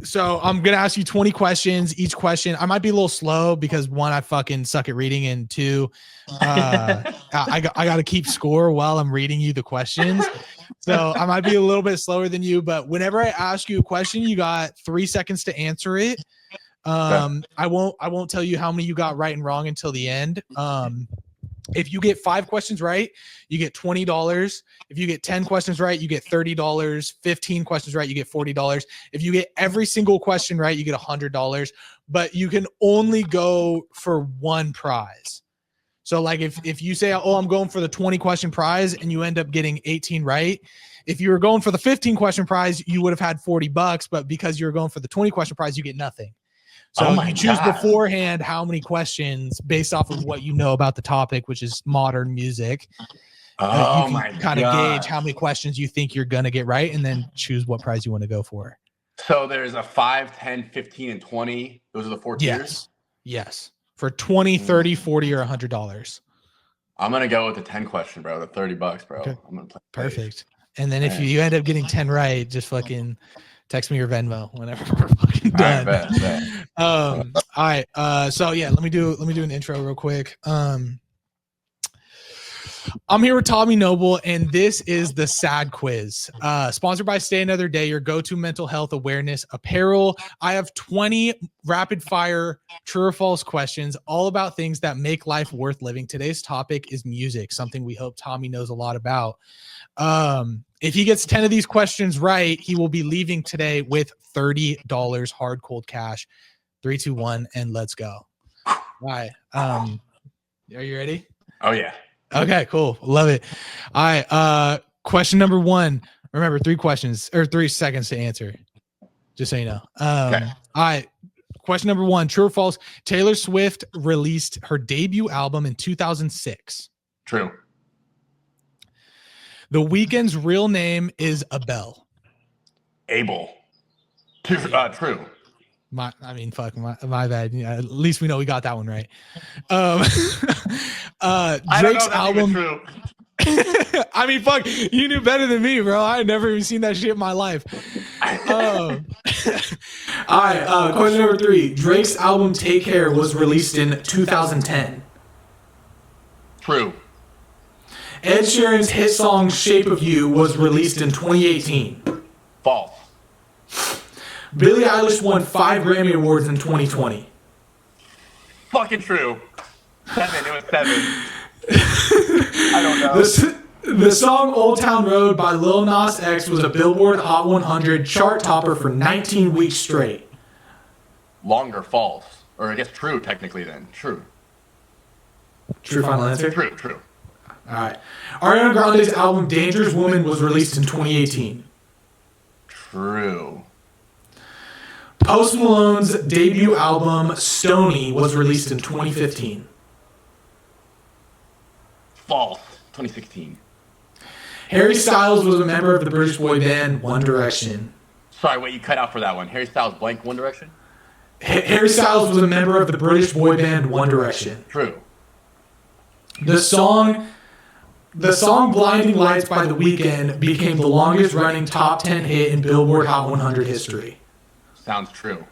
So I'm going to ask you 20 questions. Each question, I might be a little slow because 1, I fucking suck at reading, and 2, I got to keep score while I'm reading you the questions. So I might be a little bit slower than you, but whenever I ask you a question, you got 3 seconds to answer it. I won't tell you how many you got right and wrong until the end. If you get 5 questions right, you get $20. If you get 10 questions right, you get $30. 15 questions right, you get $40. If you get every single question right, you get $100. But you can only go for 1 prize. So like if you say, oh, I'm going for the 20 question prize, and you end up getting 18 right, if you were going for the 15 question prize, you would have had $40, but because you're going for the 20 question prize, you get nothing. So you choose beforehand how many questions based off of what you know about the topic, which is modern music. You can kind of gauge how many questions you think you're going to get right, and then choose what prize you want to go for. So there's a 5, 10, 15, and 20. Those are the 4 tiers? Yes. For 20, 30, 40, or $100. I'm going to go with the 10 question, bro. The $30, bro. Okay. I'm going to play. Perfect. And then if you end up getting 10 right, just fucking text me your Venmo whenever we're fucking done. All right. So yeah, let me do an intro real quick. I'm here with Tommy Noble, and this is the SAD quiz, sponsored by Stay Another Day, your go-to mental health awareness apparel. I have 20 rapid fire true or false questions, all about things that make life worth living. Today's topic is music, something we hope Tommy knows a lot about. If he gets 10 of these questions right, he will be leaving today with $30 hard cold cash. 3, 2, 1, and let's go. All right. Are you ready? Oh yeah. Okay, cool. Love it. All right. Question number 1. Remember, 3 questions or 3 seconds to answer. Just so you know. Okay. All right. Question number 1. True or false? Taylor Swift released her debut album in 2006. True. The Weeknd's real name is Abel. Abel. True. My bad. Yeah, at least we know we got that one right. Drake's album. True. I mean, fuck, you knew better than me, bro. I had never even seen that shit in my life. All right. Question number 3. Drake's album Take Care was released in 2010. True. Ed Sheeran's hit song Shape of You was released in 2018. False. Billie Eilish won 5 Grammy Awards in 2020. Fucking true. 7. It was 7. I don't know. The song Old Town Road by Lil Nas X was a Billboard Hot 100 chart topper for 19 weeks straight. Longer false. Or I guess true technically then. True. True final answer? True. All right. Ariana Grande's album Dangerous Woman was released in 2018. True. Post Malone's debut album Stoney was released in 2015. False. 2016. Harry Styles was a member of the British boy band One Direction. Sorry, wait, you cut out for that one. Harry Styles blank One Direction? Harry Styles was a member of the British boy band One Direction. True. The song Blinding Lights by The Weeknd became the longest running top 10 hit in Billboard Hot 100 history. Sounds true.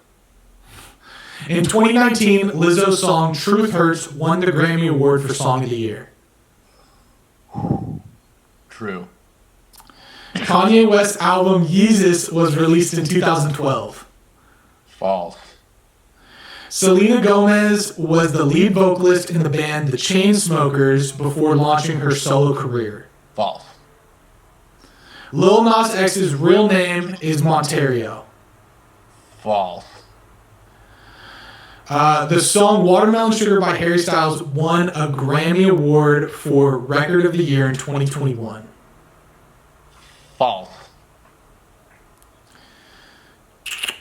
In 2019, Lizzo's song Truth Hurts won the Grammy Award for Song of the Year. True. Kanye West's album Yeezus was released in 2012. False. Selena Gomez was the lead vocalist in the band The Chainsmokers before launching her solo career. False. Lil Nas X's real name is Monterio. False. The song Watermelon Sugar by Harry Styles won a Grammy Award for Record of the Year in 2021. False.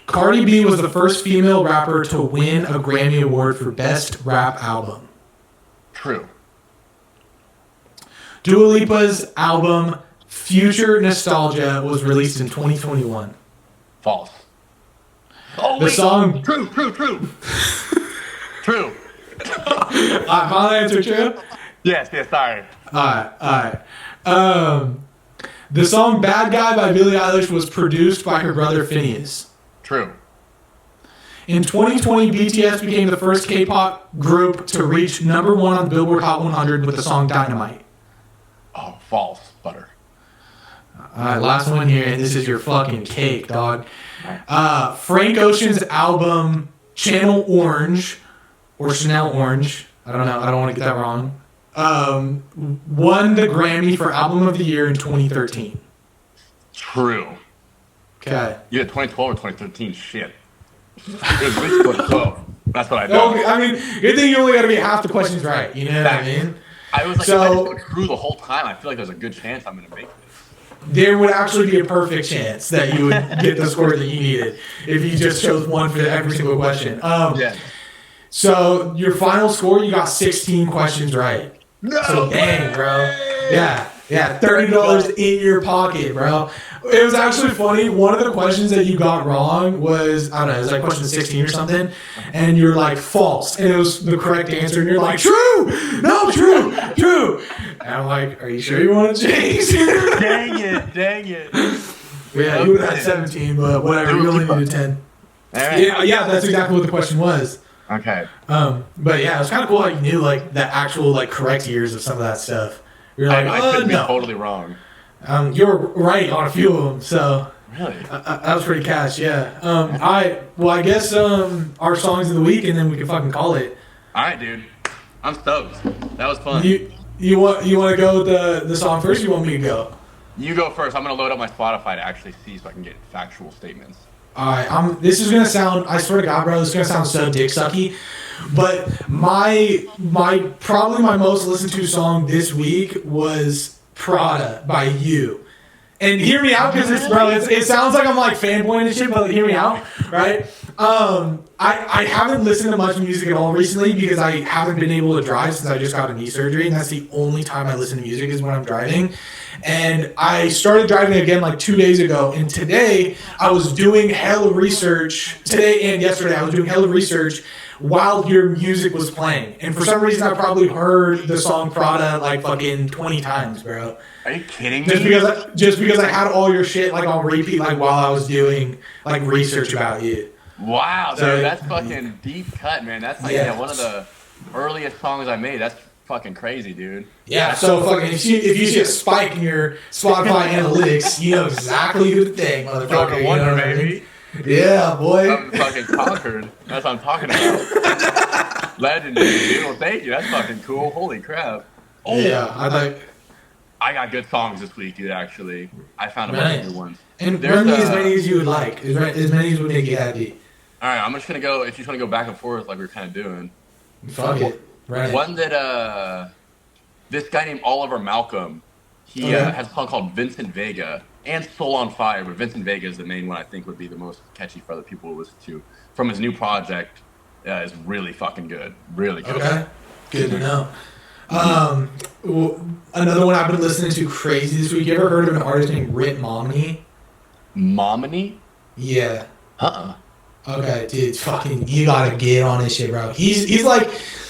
Cardi B was the first female rapper to win a Grammy Award for Best Rap Album. True. Dua Lipa's album Future Nostalgia was released in 2021. False. Oh, The wait. song... True. True. Final answer true? Yes, sorry. Alright. The song Bad Guy by Billie Eilish was produced by her brother Phineas. True. In 2020, BTS became the first K-pop group to reach #1 on the Billboard Hot 100 with the song Dynamite. Oh, false. Butter. Alright, last one here, and this is your fucking cake, dog. Frank Ocean's album Channel Orange, or Chanel Orange, I don't know, I don't want to get that wrong, won the Grammy for Album of the Year in 2013. True. Okay. You had 2012 or 2013? Shit. It was at least 2012. That's what I know. Okay, I mean, good thing you only got to get half the questions right, you know what I mean? I was like, So- if I just went through the whole time, I feel like there's a good chance I'm going to make this. There would actually be a perfect chance that you would get the score that you needed if you just chose one for every single question. Yeah. So your final score, you got 16 questions right. No So dang, way! bro. Yeah, $30 in your pocket, bro. It was actually funny. One of the questions that you got wrong was, I don't know, it was like question 16 or something, and you're like, false. And it was the correct answer, and you're like, true! No, true! And I'm like, are you sure you want to change? Dang it. Yeah, you would have had 17, but whatever, you only needed 10. Yeah, that's exactly what the question was. Okay. But yeah, it was kind of cool how you knew like the actual like correct years of some of that stuff. You're like, I could be no. totally wrong. You were right on a few of them, so Really? that was pretty cash. Yeah. I guess our songs of the week, and then we can fucking call it. All right, dude. I'm stoked. That was fun. You want to go with the song first? Or you want me to go? You go first. I'm gonna load up my Spotify to actually see so I can get factual statements. Alright, this is gonna sound, I swear to God, bro, this is gonna sound so dick sucky. But my probably my most listened to song this week was Prada by You. And hear me out, because it sounds like I'm like fanboying and shit, but hear me out, right? I haven't listened to much music at all recently because I haven't been able to drive since I just got a knee surgery, and that's the only time I listen to music is when I'm driving. And I started driving again like 2 days ago, and today I was doing hella research. Today and yesterday I was doing hella research while your music was playing. And for some reason I probably heard the song Prada like fucking 20 times, bro. Are you kidding me? Just because I had all your shit like on repeat like while I was doing like research about you. Wow, dude, So- that's fucking deep cut, man. That's like one of the earliest songs I made. That's fucking crazy, dude. Yeah, so fucking if you see a spike in your Spotify analytics, you know exactly who the thing, motherfucker. No wonder, you know what I mean? baby. Yeah, boy. I'm fucking conquered. That's what I'm talking about. Legendary, dude. Well, thank you. That's fucking cool. Holy crap. Oh, Yeah, I thought. I got good songs this week, dude, actually. I found a bunch of good ones. And There's, run me as many as you would like. As many as would make you happy. All right, I'm just going to go, if you just want to go back and forth like we are kind of doing. Fuck it. Right. One that, this guy named Oliver Malcolm. He has a song called Vincent Vega and Soul on Fire, but Vincent Vega is the main one I think would be the most catchy for other people to listen to. From his new project, is really fucking good. Really good. Okay, good to know. Another one I've been listening to crazy this week. You ever heard of an artist named Rit Momney? Momney? Yeah. Okay, dude, fucking, you gotta get on this shit, bro. He's like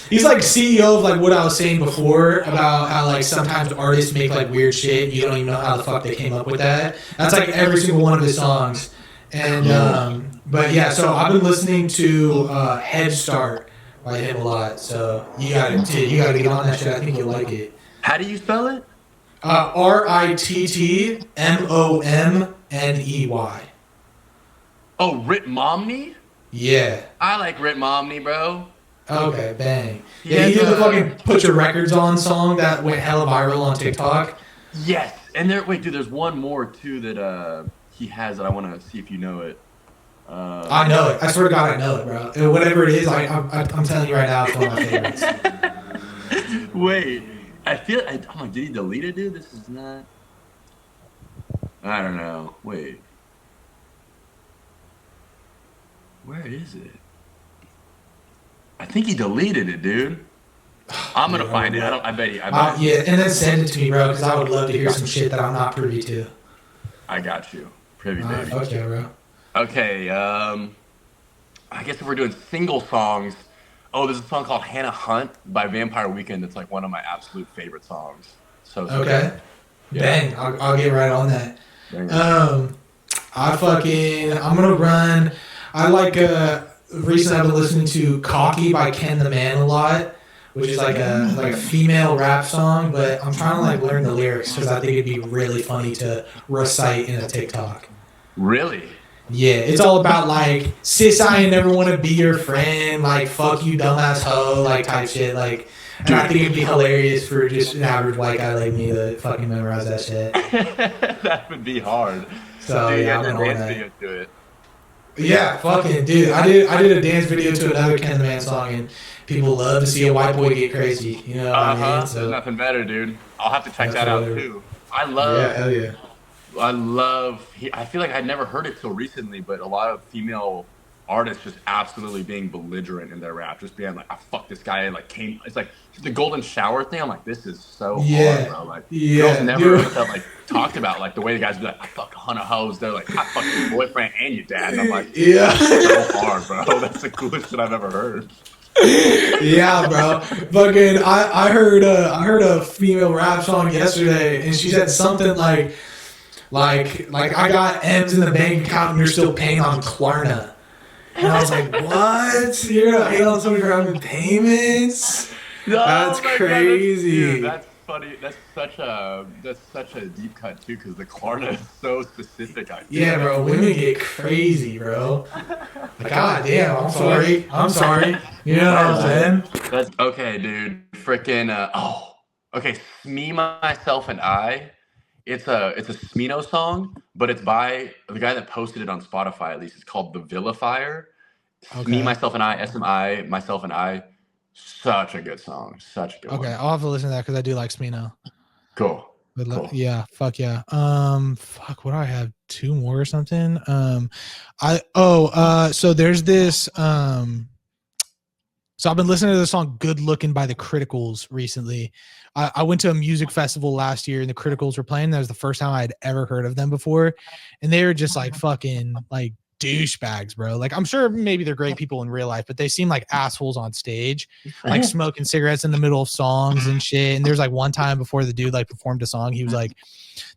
CEO of like what I was saying before about how like sometimes artists make like weird shit. You don't even know how the fuck they came up with that. That's like every single one of his songs. And but yeah, so I've been listening to Head Start by him a lot. So you gotta get on that shit. I think you'll like it. How do you spell it? RITTMOMNEY. Oh, Rit Momney? Yeah. I like Rit Momney, bro. Okay, bang. Yeah, he did the fucking Put Your Records On song that went hella viral on TikTok. Yes. And there's one more too that he has that I want to see if you know it. I know it. I swear to God, I know it, bro. Whatever it is, I'm telling you right now, it's one of my favorites. Wait. I'm like, did he delete it, dude? This is not... I don't know. Wait. Where is it? I think he deleted it, dude. I'm gonna find it. I bet he. Yeah, and then send it to me, bro, because I would love to hear some shit that I'm not privy to. I got you, privy baby. Okay, bro. Okay. I guess if we're doing single songs, there's a song called Hannah Hunt by Vampire Weekend. That's like one of my absolute favorite songs. So okay. Yeah. Bang! I'll get right on that. I'm gonna run. I like recently I've been listening to Cocky by Ken the Man a lot, which is like a female rap song, but I'm trying to like learn the lyrics because I think it'd be really funny to recite in a TikTok. Really? Yeah, it's all about like, sis, I ain't never want to be your friend, like, fuck you, dumbass hoe, like, type shit, like, and I think it'd be hilarious for just an average white guy like me to fucking memorize that shit. That would be hard. So yeah, I'm gonna dance video to it. Yeah, fucking dude. I did a dance video to another Ken the Man song, and people love to see a white boy get crazy. You know what I mean? So, there's nothing better, dude. I'll have to check that out too. I love. Yeah, hell yeah. I feel like I'd never heard it till recently, but a lot of female artists just absolutely being belligerent in their rap, just being like, "I fuck this guy." It's like the golden shower thing. I'm like, this is so hard, bro. Like, girls never talked about like the way the guys be like, "I fuck 100 hoes." They're like, "I fuck your boyfriend and your dad." And I'm like, so hard, bro. That's the coolest shit I've ever heard. Yeah, bro. Fucking, I heard a female rap song yesterday, and she said something like I got M's in the bank account, and you're still paying on Klarna. And I was like, what? You're not paying on somebody for having payments? That's crazy. God, that's funny. That's such a deep cut too, because the Klarna is so specific. Yeah, bro. Women get crazy, bro. God damn. I'm sorry. You know what I'm saying? That's okay, dude. Freaking. Okay. Me, Myself, and I. It's a Smino song, but it's by the guy that posted it on Spotify. At least it's called The Vilifier. Okay. Me, Myself, and I. SMI, Myself, and I. Such a good song. Such a good one. Okay, I'll have to listen to that because I do like Smino. Cool. Yeah, fuck yeah. Fuck, what do I have? 2 more or something? So there's this so I've been listening to the song Good Looking by the Criticals recently. I went to a music festival last year and the Criticals were playing. That was the first time I'd ever heard of them before. And they were just like fucking like douchebags, bro. Like, I'm sure maybe they're great people in real life, but they seem like assholes on stage, like smoking cigarettes in the middle of songs and shit. And there's like one time before the dude like performed a song, he was like,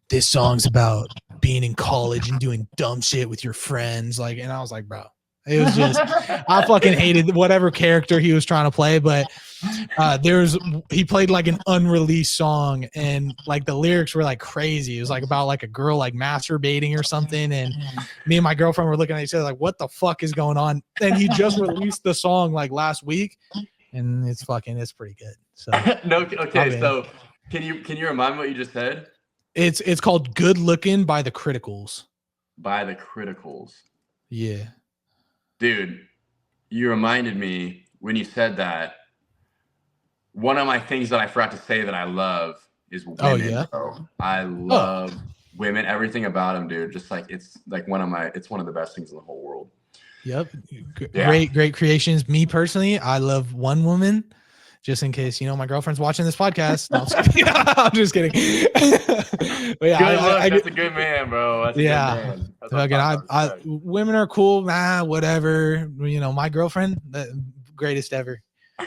"This song's about being in college and doing dumb shit with your friends." Like, and I was like, bro, it was just, I fucking hated whatever character he was trying to play. But he played like an unreleased song, and like the lyrics were like crazy. It was like about like a girl like masturbating or something, and me and my girlfriend were looking at each other like, what the fuck is going on? And he just released the song like last week, and it's pretty good. So So can you remind me what you just said? It's called Good Looking by the Criticals. By the Criticals. Yeah. Dude, you reminded me when you said that. one of my things that I forgot to say that I love is women. Oh yeah, bro. I love women. Everything about them, dude. Just like it's one of the best things in the whole world. Yep. Great creations. Me personally, I love one woman. Just in case, my girlfriend's watching this podcast. No, I'm just kidding. But yeah, that's a good man, bro. That's a good man. Women are cool. Whatever. My girlfriend, the greatest ever.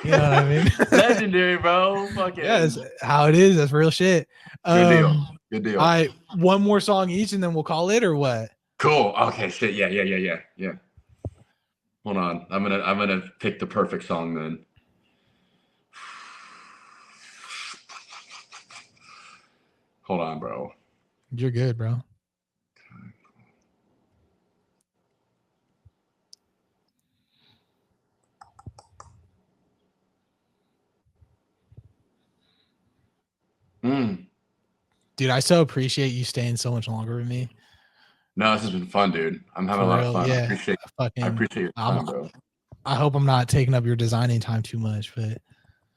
You know what I mean? Legendary, bro. Fuck it. Yeah, that's how it is. That's real shit. Good deal. One more song each, and then we'll call it, or what? Cool. Okay. Shit. Yeah. Hold on. I'm gonna pick the perfect song then. Hold on, bro. You're good, bro. Dude, I so appreciate you staying so much longer with me. No, this has been fun, dude. I'm having a lot of fun. Yeah. I appreciate your time, bro. I hope I'm not taking up your designing time too much, but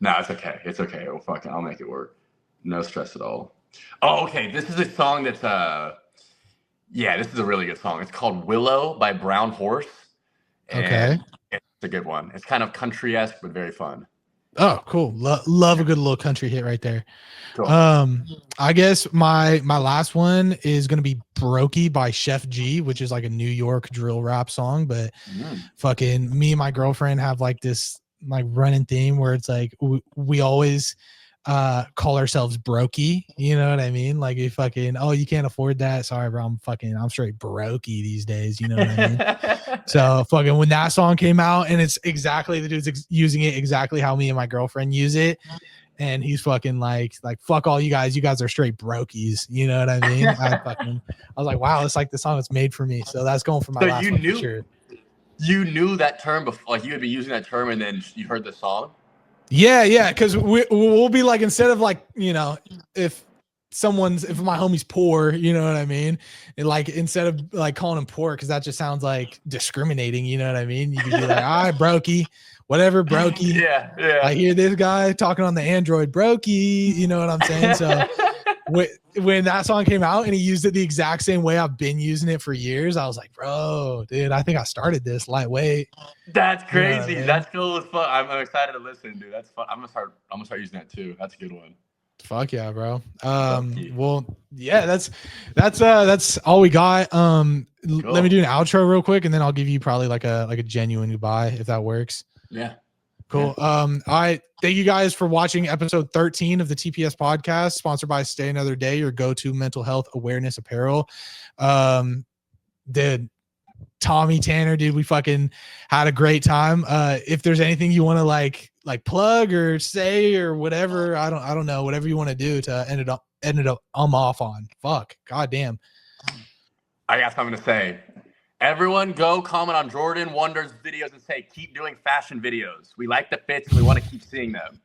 no, it's okay. It's okay. I'll make it work. No stress at all. Oh, okay. This is a song that's this is a really good song. It's called Willow by Brown Horse. Okay. It's a good one. It's kind of country-esque, but very fun. Oh, cool. Love a good little country hit right there. Cool. I guess my last one is gonna be Brokey by Chef G, which is like a New York drill rap song, but fucking me and my girlfriend have like this like running theme where it's like we always call ourselves brokey, you know what I mean? Like you fucking, you can't afford that. Sorry, bro. I'm straight brokey these days, you know what I mean? So fucking when that song came out, and it's exactly the dude's using it exactly how me and my girlfriend use it, and he's fucking like fuck all you guys are straight brokies, you know what I mean? I was like, wow, it's like the song that's made for me. So that's going for my last one for sure. You knew that term before, like you had been using that term, and then you heard the song. Yeah, because we'll be like, instead of like, if my homie's poor, you know what I mean? And like, instead of like calling him poor, because that just sounds like discriminating, you know what I mean? You could be like, all right, brokey, whatever, brokey. Yeah. I hear this guy talking on the Android, brokey, you know what I'm saying? So when that song came out and he used it the exact same way I've been using it for years, I was like, bro, dude, I think I started this lightweight. That's crazy. You know I mean? That's cool as fuck. I'm excited to listen, dude. That's fun. I'm gonna start using that too. That's a good one. Fuck yeah, bro. Well, yeah, that's all we got. Cool. Let me do an outro real quick, and then I'll give you probably like a genuine goodbye if that works. Yeah. Cool. All right. Thank you guys for watching episode 13 of the TPS podcast, sponsored by Stay Another Day, your go-to mental health awareness apparel. Dude, Tommy, Tanner, dude, we fucking had a great time. If there's anything you want to like plug or say or whatever, I don't know, whatever you want to do to end it up off on. Fuck. Goddamn. I got something to say. Everyone go comment on Jordan Wonder's videos and say, keep doing fashion videos. We like the fits and we want to keep seeing them.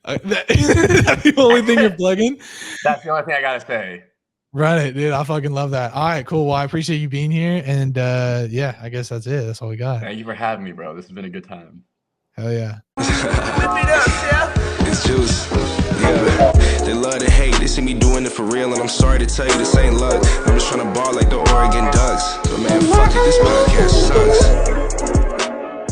That's the only thing you're plugging? That's the only thing I got to say. Run it, dude. I fucking love that. All right, cool. Well, I appreciate you being here. And yeah, I guess that's it. That's all we got. Thank you for having me, bro. This has been a good time. Hell yeah. It's juice. Yeah. They love to hate. They see me doing it for real, and I'm sorry to tell you this ain't luck. I'm just trying to ball like the Oregon Ducks. But man, fuck it, this podcast sucks.